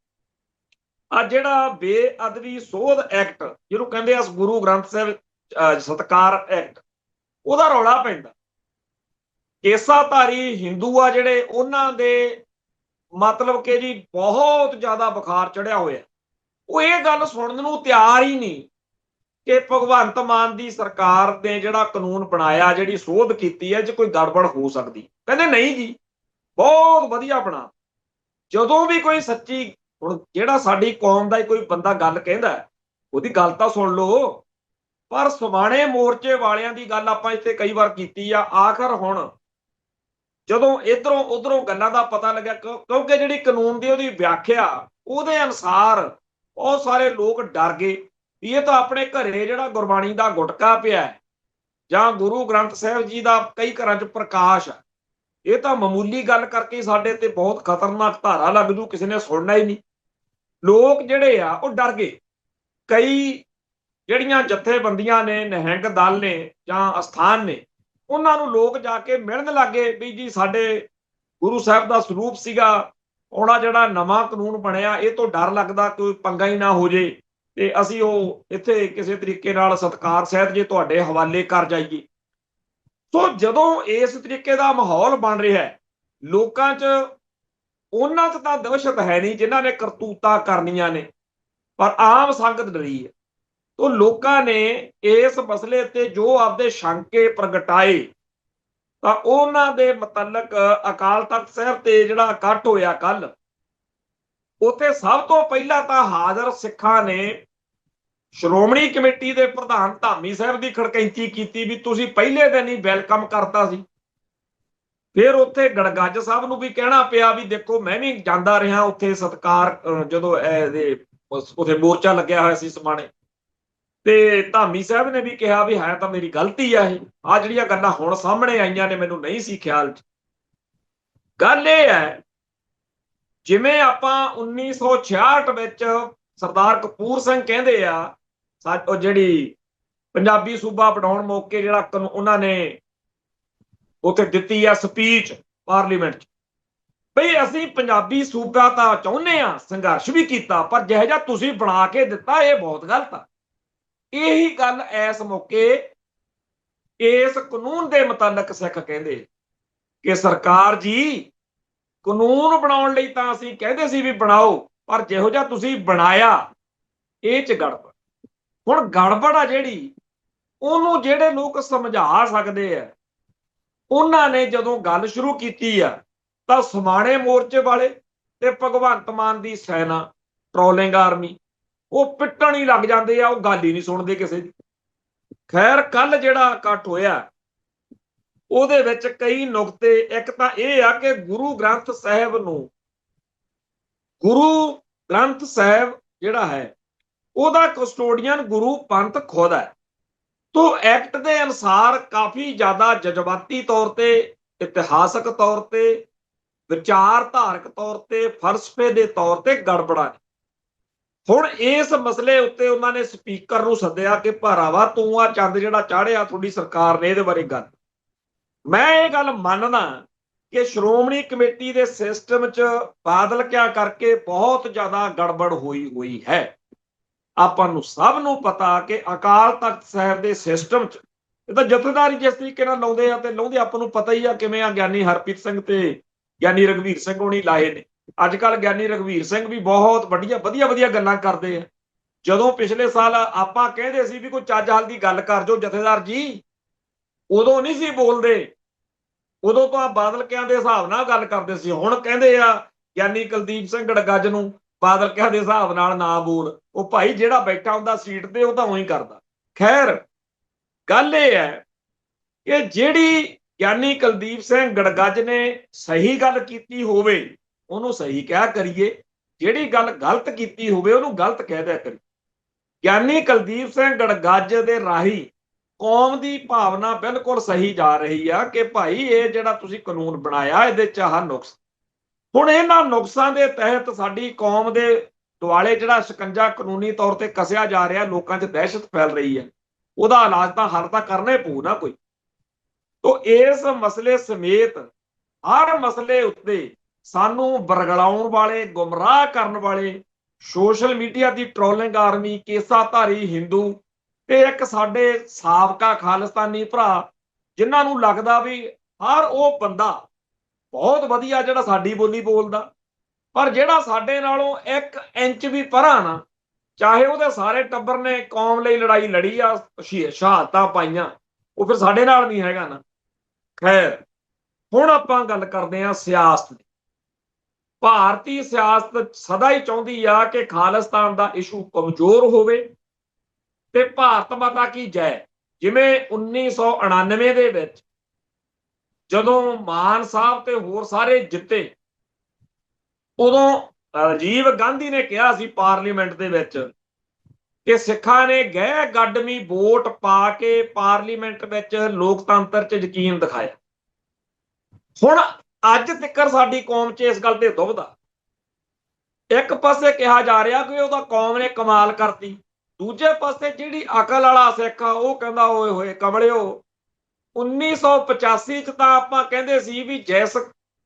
ਆ ਜਿਹੜਾ ਬੇਅਦਬੀ ਸੋਧ ਐਕਟ ਜਿਹਨੂੰ ਕਹਿੰਦੇ ਆ ਗੁਰੂ ਗ੍ਰੰਥ ਸਾਹਿਬ ਸਤਕਾਰ ਐਕਟ, ਉਹਦਾ ਰੌਲਾ ਪੈਂਦਾ। ਕੇਸਾਧਾਰੀ ਹਿੰਦੂ ਆ ਜਿਹੜੇ, ਉਹਨਾਂ ਦੇ ਮਤਲਬ ਕਿ ਜੀ ਬਹੁਤ ਜ਼ਿਆਦਾ ਬੁਖਾਰ ਚੜਿਆ ਹੋਇਆ, ਉਹ ਇਹ ਗੱਲ ਸੁਣਨ ਨੂੰ ਤਿਆਰ ਹੀ ਨਹੀਂ ਕਿ ਭਗਵੰਤ ਮਾਨ ਦੀ ਸਰਕਾਰ ਨੇ ਜਿਹੜਾ ਕਾਨੂੰਨ ਬਣਾਇਆ, ਜਿਹੜੀ ਸੋਧ ਕੀਤੀ ਹੈ, ਜੇ ਕੋਈ ਗੜਬੜ ਹੋ ਸਕਦੀ। ਕਹਿੰਦੇ ਨਹੀਂ ਜੀ ਬਹੁਤ ਵਧੀਆ ਬਣਾ। ਜਦੋਂ ਵੀ ਕੋਈ ਸੱਚੀ ਹੁਣ ਜਿਹੜਾ ਸਾਡੀ ਕੌਮ ਦਾ ਹੀ ਕੋਈ ਬੰਦਾ ਗੱਲ ਕਹਿੰਦਾ ਉਹਦੀ ਗੱਲ ਤਾਂ ਸੁਣ ਲਓ, ਪਰ ਸਮਾਣੇ ਮੋਰਚੇ ਵਾਲਿਆਂ ਦੀ ਗੱਲ ਆਪਾਂ ਇੱਥੇ ਕਈ ਵਾਰ ਕੀਤੀ ਆ। ਆਖਰ ਹੁਣ ਜਦੋਂ ਇਧਰੋਂ ਉਧਰੋਂ ਗੱਲਾਂ ਦਾ ਪਤਾ ਲੱਗਿਆ, ਕਿਉਂਕਿ ਜਿਹੜੀ ਕਾਨੂੰਨ ਦੀ ਉਹਦੀ ਵਿਆਖਿਆ ਉਹਦੇ ਅਨੁਸਾਰ ਬਹੁਤ ਸਾਰੇ ਲੋਕ ਡਰ ਗਏ ਵੀ ਇਹ ਤਾਂ ਆਪਣੇ ਘਰੇ ਜਿਹੜਾ ਗੁਰਬਾਣੀ ਦਾ ਗੁਟਕਾ ਪਿਆ ਜਾਂ ਗੁਰੂ ਗ੍ਰੰਥ ਸਾਹਿਬ ਜੀ ਦਾ ਕਈ ਘਰਾਂ 'ਚ ਪ੍ਰਕਾਸ਼ ਆ, ਇਹ ਤਾਂ ਮਾਮੂਲੀ ਗੱਲ ਕਰਕੇ ਸਾਡੇ ਤੇ ਬਹੁਤ ਖਤਰਨਾਕ ਧਾਰਾ ਲੱਗ ਜੂ, ਕਿਸੇ ਨੇ ਸੁਣਨਾ ਹੀ ਨਹੀਂ। ਲੋਕ ਜਿਹੜੇ ਆ ਉਹ ਡਰ ਗਏ। ਕਈ ਜਿਹੜੀਆਂ ਜਥੇਬੰਦੀਆਂ ਨੇ, ਨਿਹੰਗ ਦਲ ਨੇ ਜਾਂ ਅਸਥਾਨ ਨੇ, ਉਹਨਾਂ ਨੂੰ ਲੋਕ ਜਾ ਕੇ ਮਿਲਣ ਲੱਗੇ ਵੀ ਜੀ ਸਾਡੇ ਗੁਰੂ ਸਾਹਿਬ ਦਾ ਸਰੂਪ ਸੀਗਾ, ਉਹਦਾ ਜਿਹੜਾ ਨਵਾਂ ਕਾਨੂੰਨ ਬਣਿਆ ਇਹ ਤੋਂ ਡਰ ਲੱਗਦਾ ਕੋਈ ਪੰਗਾ ਹੀ ਨਾ ਹੋ ਜੇ ਤੇ ਅਸੀਂ ਉਹ ਇੱਥੇ ਕਿਸੇ ਤਰੀਕੇ ਨਾਲ ਸਤਿਕਾਰ ਸਹਿਤ ਜੇ ਤੁਹਾਡੇ ਹਵਾਲੇ ਕਰ ਜਾਈਏ। ਸੋ ਜਦੋਂ ਇਸ ਤਰੀਕੇ ਦਾ ਮਾਹੌਲ ਬਣ ਰਿਹਾ ਹੈ, ਲੋਕਾਂ 'ਚ ਉਹਨਾਂ 'ਚ ਤਾਂ ਦਹਿਸ਼ਤ ਹੈ ਨਹੀਂ ਜਿਨ੍ਹਾਂ ਨੇ ਕਰਤੂਤਾਂ ਕਰਨੀਆਂ ਨੇ, ਪਰ ਆਮ ਸੰਗਤ ਡਰੀ ਹੈ। ਤੋ ਲੋਕਾਂ ਨੇ ਇਸ ਮਸਲੇ ਤੇ ਜੋ ਆਪਦੇ ਸ਼ੰਕੇ ਪ੍ਰਗਟਾਏ ਤਾਂ ਉਹਨਾਂ ਦੇ ਮੁਤਲਕ ਅਕਾਲ ਤਖਤ ਸਾਹਿਬ ਤੇ ਜਿਹੜਾ ਇਕੱਠ ਹੋਇਆ ਕੱਲ, ਉੱਥੇ ਸਭ ਤੋਂ ਪਹਿਲਾਂ ਤਾਂ ਹਾਜ਼ਰ ਸਿੱਖਾਂ ਨੇ ਸ਼੍ਰੋਮਣੀ ਕਮੇਟੀ ਦੇ ਪ੍ਰਧਾਨ ਧਾਮੀ ਸਾਹਿਬ ਦੀ ਖੜਕੈਂਚੀ ਕੀਤੀ ਵੀ ਤੁਸੀਂ ਪਹਿਲੇ ਦਿਨ ਹੀ ਵੈਲਕਮ ਕਰਤਾ ਸੀ। ਫਿਰ ਉੱਥੇ ਗੜਗੱਜ ਸਾਹਿਬ ਨੂੰ ਵੀ ਕਹਿਣਾ ਪਿਆ ਵੀ ਦੇਖੋ ਮੈਂ ਵੀ ਜਾਂਦਾ ਰਿਹਾ ਉੱਥੇ ਸਤਿਕਾਰ, ਜਦੋਂ ਉੱਥੇ ਮੋਰਚਾ ਲੱਗਿਆ ਹੋਇਆ ਸੀ ਸਮਾਣੇ, ਤੇ ਧਾਮੀ ਸਾਹਿਬ ਨੇ ਵੀ ਕਿਹਾ ਵੀ ਹੈ ਤਾਂ ਮੇਰੀ ਗਲਤੀ ਆ, ਇਹ ਆ ਜਿਹੜੀਆਂ ਗੱਲਾਂ ਹੁਣ ਸਾਹਮਣੇ ਆਈਆਂ ਨੇ ਮੈਨੂੰ ਨਹੀਂ ਸੀ ਖਿਆਲ 'ਚ। ਗੱਲ ਇਹ ਹੈ, ਜਿਵੇਂ ਆਪਾਂ 1966 ਵਿੱਚ ਸਰਦਾਰ ਕਪੂਰ ਸਿੰਘ ਕਹਿੰਦੇ ਆ, ਉਹ ਜਿਹੜੀ ਪੰਜਾਬੀ ਸੂਬਾ ਬਣਾਉਣ ਮੌਕੇ ਜਿਹੜਾ ਉਹਨਾਂ ਨੇ ਉੱਥੇ ਦਿੱਤੀ ਆ ਸਪੀਚ ਪਾਰਲੀਮੈਂਟ 'ਚ, ਬਈ ਅਸੀਂ ਪੰਜਾਬੀ ਸੂਬਾ ਤਾਂ ਚਾਹੁੰਦੇ ਆ, ਸੰਘਰਸ਼ ਵੀ ਕੀਤਾ, ਪਰ ਜਿਹੋ ਜਿਹਾ ਤੁਸੀਂ ਬਣਾ ਕੇ ਦਿੱਤਾ ਇਹ ਬਹੁਤ ਗਲਤ ਆ। ਇਹੀ ਗੱਲ ਇਸ ਮੌਕੇ ਇਸ ਕਾਨੂੰਨ ਦੇ ਮੁਤਾਲਕ ਸਿੱਖ ਕਹਿੰਦੇ ਕਿ ਸਰਕਾਰ ਜੀ ਕਾਨੂੰਨ ਬਣਾਉਣ ਲਈ ਤਾਂ ਅਸੀਂ ਕਹਿੰਦੇ ਸੀ ਵੀ ਬਣਾਓ, ਪਰ ਜਿਹੋ ਜਿਹਾ ਤੁਸੀਂ ਬਣਾਇਆ ਇਹ 'ਚ ਗੜਬੜ। ਹੁਣ ਗੜਬੜ ਆ ਜਿਹੜੀ, ਉਹਨੂੰ ਜਿਹੜੇ ਲੋਕ ਸਮਝਾ ਸਕਦੇ ਆ ਉਹਨਾਂ ਨੇ ਜਦੋਂ ਗੱਲ ਸ਼ੁਰੂ ਕੀਤੀ ਆ ਤਾਂ ਸਮਾਣੇ ਮੋਰਚੇ ਵਾਲੇ ਤੇ ਭਗਵੰਤ ਮਾਨ ਦੀ ਸੈਨਾ, ਟਰੋਲਿੰਗ ਆਰਮੀ, ਉਹ ਪਿੱਟਣ ਹੀ ਲੱਗ ਜਾਂਦੇ ਆ, ਉਹ ਗੱਲ ਹੀ ਨਹੀਂ ਸੁਣਦੇ ਕਿਸੇ ਦੀ। ਖੈਰ ਕੱਲ ਜਿਹੜਾ ਇਕੱਠ ਹੋਇਆ ਉਹਦੇ ਵਿੱਚ ਕਈ ਨੁਕਤੇ, ਇੱਕ ਤਾਂ ਇਹ ਆ ਕਿ ਗੁਰੂ ਗ੍ਰੰਥ ਸਾਹਿਬ ਜਿਹੜਾ ਹੈ ਉਹਦਾ ਕਸਟੋਡੀਅਨ ਗੁਰੂ ਪੰਥ ਖੁਦ ਹੈ। ਤੋ ਐਕਟ ਦੇ ਅਨੁਸਾਰ ਕਾਫੀ ਜ਼ਿਆਦਾ ਜਜ਼ਬਾਤੀ ਤੌਰ ਤੇ, ਇਤਿਹਾਸਕ ਤੌਰ ਤੇ, ਵਿਚਾਰਧਾਰਕ ਤੌਰ ਤੇ, ਫਲਸਫੇ ਦੇ ਤੌਰ ਤੇ ਗੜਬੜਾ। ਹੁਣ ਇਸ ਮਸਲੇ ਉੱਤੇ ਉਹਨਾਂ ਨੇ ਸਪੀਕਰ ਨੂੰ ਸੱਦਿਆ ਕਿ ਭਰਾਵਾ ਤੂੰ ਆ ਚੰਦ ਜਿਹੜਾ ਚਾੜਿਆ ਤੁਹਾਡੀ ਸਰਕਾਰ ਨੇ, ਇਹਦੇ ਬਾਰੇ ਗੱਲ। ਮੈਂ ਇਹ ਗੱਲ ਮੰਨਦਾ ਕਿ ਸ਼੍ਰੋਮਣੀ ਕਮੇਟੀ ਦੇ ਸਿਸਟਮ 'ਚ ਬਾਦਲ ਕਿਆ ਕਰਕੇ ਬਹੁਤ ਜ਼ਿਆਦਾ ਗੜਬੜ ਹੋਈ ਹੈ। ਆਪਾਂ ਨੂੰ ਸਭ ਨੂੰ ਪਤਾ ਕਿ ਅਕਾਲ ਤਖਤ ਸਾਹਿਬ ਦੇ ਸਿਸਟਮ 'ਚ ਇਹ ਤਾਂ ਜਥੇਦਾਰੀ ਜਿਸ ਤਰੀਕੇ ਨਾਲ ਲਾਉਂਦੇ ਆ ਤੇ ਲਾਉਂਦੇ, ਆਪਾਂ ਨੂੰ ਪਤਾ ਹੀ ਆ ਕਿਵੇਂ ਆ ਗਿਆਨੀ ਹਰਪ੍ਰੀਤ ਸਿੰਘ ਤੇ ਗਿਆਨੀ ਰਘਵੀਰ ਸਿੰਘ ਹੋਣੀ ਲਾਏ ਨੇ। ਅੱਜ ਕੱਲ ਗਿਆਨੀ ਰਘਵੀਰ ਸਿੰਘ ਵੀ ਬਹੁਤ ਵਧੀਆ ਗੱਲਾਂ ਕਰਦੇ ਆ। ਜਦੋਂ ਪਿਛਲੇ ਸਾਲ ਆਪਾਂ ਕਹਿੰਦੇ ਸੀ ਵੀ ਕੋਈ ਚੱਜ ਹਾਲ ਦੀ ਗੱਲ ਕਰ ਜੋ ਜਥੇਦਾਰ ਜੀ, ਉਦੋਂ ਨਹੀਂ ਸੀ ਬੋਲਦੇ, ਉਦੋਂ ਤਾਂ ਬਾਦਲ ਕਿਆਂ ਦੇ ਹਿਸਾਬ ਨਾਲ ਗੱਲ ਕਰਦੇ ਸੀ। ਹੁਣ ਕਹਿੰਦੇ ਆ ਗਿਆਨੀ ਕੁਲਦੀਪ ਸਿੰਘ ਗੜਗੱਜ ਨੂੰ ਬਾਦਲ ਕਿਆਂ ਦੇ ਹਿਸਾਬ ਨਾਲ ਨਾ ਬੋਲ, ਉਹ ਭਾਈ ਜਿਹੜਾ ਬੈਠਾ ਹੁੰਦਾ ਸੀਟ ਤੇ ਉਹ ਤਾਂ ਉਹੀ ਕਰਦਾ। ਖੈਰ ਗੱਲ ਇਹ ਹੈ ਕਿ ਜਿਹੜੀ ਗਿਆਨੀ ਕੁਲਦੀਪ ਸਿੰਘ ਗੜਗੱਜ ਨੇ ਸਹੀ ਗੱਲ ਕੀਤੀ ਹੋਵੇ ਉਹਨੂੰ ਸਹੀ ਕਿਹਾ ਕਰੀਏ, ਜਿਹੜੀ ਗੱਲ ਗਲਤ ਕੀਤੀ ਹੋਵੇ ਉਹਨੂੰ ਗਲਤ ਕਹਿ ਦਿਆ ਕਰੀਏ। ਗਿਆਨੀ ਕੁਲਦੀਪ ਸਿੰਘ ਗੜਗੱਜ ਦੇ ਰਾਹੀਂ ਕੌਮ ਦੀ ਭਾਵਨਾ ਬਿਲਕੁਲ ਸਹੀ ਜਾ ਰਹੀ ਆ ਕਿ ਭਾਈ ਇਹ ਜਿਹੜਾ ਤੁਸੀਂ ਕਾਨੂੰਨ ਬਣਾਇਆ ਇਹਦੇ 'ਚ ਆਹ ਨੁਕਸ। ਹੁਣ ਇਹਨਾਂ ਨੁਕਸਾਂ ਦੇ ਤਹਿਤ ਸਾਡੀ ਕੌਮ ਦੇ ਦੁਆਲੇ ਜਿਹੜਾ ਸ਼ਿਕੰਜਾ ਕਾਨੂੰਨੀ ਤੌਰ ਤੇ ਕੱਸਿਆ ਜਾ ਰਿਹਾ, ਲੋਕਾਂ 'ਚ ਦਹਿਸ਼ਤ ਫੈਲ ਰਹੀ ਹੈ, ਉਹਦਾ ਇਲਾਜ ਤਾਂ ਹੱਲ ਤਾਂ ਕਰਨਾ ਹੀ ਪਊ ਨਾ ਕੋਈ। ਤੋ ਇਸ ਮਸਲੇ ਸਮੇਤ ਹਰ ਮਸਲੇ ਉੱਤੇ ਸਾਨੂੰ ਬਰਗਲਾਉਣ ਵਾਲੇ, ਗੁੰਮਰਾਹ ਕਰਨ ਵਾਲੇ, ਸੋਸ਼ਲ ਮੀਡੀਆ ਦੀ ਟਰੋਲਿੰਗ ਆਰਮੀ, ਕੇਸਾਧਾਰੀ ਹਿੰਦੂ ਤੇ ਇੱਕ ਸਾਡੇ ਸਾਬਕਾ ਖਾਲਿਸਤਾਨੀ ਭਰਾ ਜਿਨ੍ਹਾਂ ਨੂੰ ਲੱਗਦਾ ਵੀ ਹਰ ਉਹ ਬੰਦਾ ਬਹੁਤ ਵਧੀਆ ਜਿਹੜਾ ਸਾਡੀ ਬੋਲੀ ਬੋਲਦਾ, ਪਰ ਜਿਹੜਾ ਸਾਡੇ ਨਾਲੋਂ 1 ਇੰਚ ਵੀ ਪਰਾਂ ਨਾ, ਚਾਹੇ ਉਹਦੇ ਸਾਰੇ ਟੱਬਰ ਨੇ ਕੌਮ ਲਈ ਲੜਾਈ ਲੜੀ ਆ, ਸ਼ਹਾਦਤਾਂ ਪਾਈਆਂ, ਉਹ ਫਿਰ ਸਾਡੇ ਨਾਲ ਨਹੀਂ ਹੈਗਾ ਨਾ। ਖੈਰ ਹੁਣ ਆਪਾਂ ਗੱਲ ਕਰਦੇ ਹਾਂ ਸਿਆਸਤ ਦੀ। ਭਾਰਤੀ ਸਿਆਸਤ ਸਦਾ ਹੀ ਚਾਹੁੰਦੀ ਆ ਕਿ ਖਾਲਿਸਤਾਨ ਦਾ ਇਸ਼ੂ ਕਮਜ਼ੋਰ ਹੋਵੇ ਤੇ ਭਾਰਤ ਮਾਤਾ ਕੀ ਜੈ। ਜਿਵੇਂ 1999 ਦੇ ਵਿੱਚ ਜਦੋਂ ਮਾਨ ਸਾਹਿਬ ਤੇ ਹੋਰ ਸਾਰੇ ਜਿੱਤੇ, ਉਦੋਂ ਰਾਜੀਵ ਗਾਂਧੀ ਨੇ ਕਿਹਾ ਸੀ ਪਾਰਲੀਮੈਂਟ ਦੇ ਵਿੱਚ ਕਿ ਸਿੱਖਾਂ ਨੇ ਗਹਿ ਗੱਡਵੀਂ ਵੋਟ ਪਾ ਕੇ ਪਾਰਲੀਮੈਂਟ ਵਿੱਚ ਲੋਕਤੰਤਰ 'ਚ ਯਕੀਨ ਦਿਖਾਇਆ। ਹੁਣ ਅੱਜ ਤੱਕ ਸਾਡੀ ਕੌਮ 'ਚ ਇਸ ਗੱਲ ਤੇ ਦੁਬਦਾ। ਇੱਕ ਪਾਸੇ ਕਿਹਾ ਜਾ ਰਿਹਾ ਕਿ ਉਹਦਾ ਕੌਮ ਨੇ ਕਮਾਲ ਕਰਤੀ, ਦੂਜੇ ਪਾਸੇ ਜਿਹੜੀ ਅਕਲ ਵਾਲਾ ਸਿੱਖ ਆ ਉਹ ਕਹਿੰਦਾ ਓਏ ਹੋਏ ਕਮਲਿਓ, 1985 'ਚ ਤਾਂ ਆਪਾਂ ਕਹਿੰਦੇ ਸੀ ਵੀ ਜਿਸ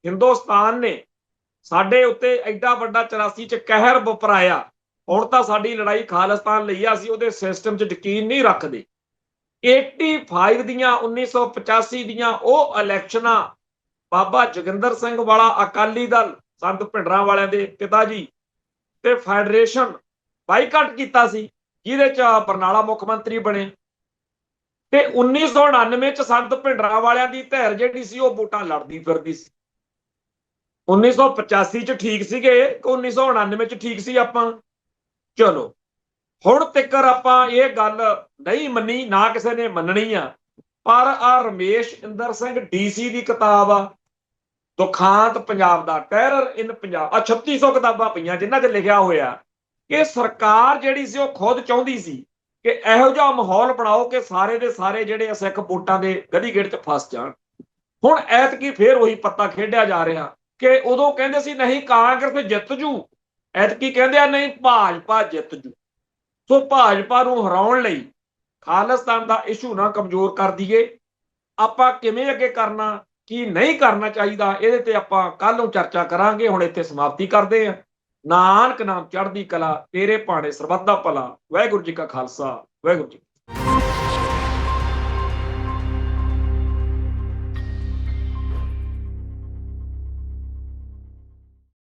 ਹਿੰਦੁਸਤਾਨ ਨੇ ਸਾਡੇ ਉੱਤੇ ਐਡਾ ਵੱਡਾ 84 'ਚ ਕਹਿਰ ਵਪਰਾਇਆ, ਹੁਣ ਤਾਂ ਸਾਡੀ ਲੜਾਈ ਖਾਲਿਸਤਾਨ ਲਈ ਆ, ਅਸੀਂ ਉਹਦੇ ਸਿਸਟਮ 'ਚ ਯਕੀਨ ਨਹੀਂ ਰੱਖਦੇ। 85 ਦੀਆਂ 1985 ਦੀਆਂ ਉਹ ਇਲੈਕਸ਼ਨਾਂ ਬਾਬਾ ਜੋਗਿੰਦਰ ਸਿੰਘ ਵਾਲਾ ਅਕਾਲੀ ਦਲ ਸੰਤ ਭਿੰਡਰਾਂ ਵਾਲਿਆਂ ਦੇ ਪਿਤਾ ਜੀ ਤੇ ਫੈਡਰੇਸ਼ਨ ਬਾਈਕਾਟ ਕੀਤਾ ਸੀ, ਜਿਹਦੇ 'ਚ ਬਰਨਾਲਾ ਮੁੱਖ ਮੰਤਰੀ ਬਣੇ। ਤੇ 1999 'ਚ ਸੰਤ ਭਿੰਡਰਾਂ ਵਾਲਿਆਂ ਦੀ ਧਿਰ ਜਿਹੜੀ ਸੀ ਉਹ ਵੋਟਾਂ ਲੜਦੀ ਫਿਰਦੀ ਸੀ। 1985 'ਚ ਠੀਕ ਸੀਗੇ ਕਿ 1999 'ਚ ਠੀਕ ਸੀ ਆਪਾਂ? ਚਲੋ ਹੁਣ ਤੱਕ ਆਪਾਂ ਇਹ ਗੱਲ ਨਹੀਂ ਮੰਨੀ, ਨਾ ਕਿਸੇ ਨੇ ਮੰਨਣੀ ਆ। ਪਰ ਆ ਰਮੇਸ਼ ਇੰਦਰ ਸਿੰਘ ਡੀਸੀ ਦੀ ਕਿਤਾਬ ਆ ਦੁਖਾਂਤ ਪੰਜਾਬ ਦਾ, ਟੈਰਰ ਇਨ ਪੰਜਾਬ, 3600 ਕਿਤਾਬਾਂ ਪਈਆਂ ਜਿਨ੍ਹਾਂ 'ਚ ਲਿਖਿਆ ਹੋਇਆ ਕਿ ਸਰਕਾਰ ਜਿਹੜੀ ਸੀ ਉਹ ਖੁਦ ਚਾਹੁੰਦੀ ਸੀ ਕਿ ਇਹੋ ਜਿਹਾ ਮਾਹੌਲ ਬਣਾਓ ਕਿ ਸਾਰੇ ਦੇ ਸਾਰੇ ਜਿਹੜੇ ਸਿੱਖ ਵੋਟਾਂ ਦੇ ਗੜੀ ਗੇੜ 'ਚ ਫਸ ਜਾਣ। ਹੁਣ ਐਤਕੀ ਫੇਰ ਉਹੀ ਪੱਤਾ ਖੇਡਿਆ ਜਾ ਰਿਹਾ ਕਿ ਉਦੋਂ ਕਹਿੰਦੇ ਸੀ ਨਹੀਂ ਕਾਂਗਰਸ ਜਿੱਤ ਜੂ, ਐਤਕੀ ਕਹਿੰਦੇ ਆ ਨਹੀਂ ਭਾਜਪਾ ਜਿੱਤ ਜੂ। ਸੋ ਭਾਜਪਾ ਨੂੰ ਹਰਾਉਣ ਲਈ ਖਾਲਿਸਤਾਨ ਦਾ ਇਸ਼ੂ ਨਾ ਕਮਜ਼ੋਰ ਕਰ ਦਈਏ। ਆਪਾਂ ਕਿਵੇਂ ਅੱਗੇ ਕਰਨਾ, ਕੀ ਨਹੀਂ ਕਰਨਾ ਚਾਹੀਦਾ, ਇਹਦੇ ਤੇ ਆਪਾਂ ਕੱਲ ਨੂੰ ਚਰਚਾ ਕਰਾਂਗੇ। ਹੁਣ ਇੱਥੇ ਸਮਾਪਤੀ ਕਰਦੇ ਹਾਂ। ਨਾਨਕ ਨਾਮ ਚੜ੍ਹਦੀ ਕਲਾ, ਤੇਰੇ ਭਾਣੇ ਸਰਬੱਤ ਦਾ ਭਲਾ। ਵਾਹਿਗੁਰੂ ਜੀ ਕਾ ਖਾਲਸਾ, ਵਾਹਿਗੁਰੂ ਜੀ।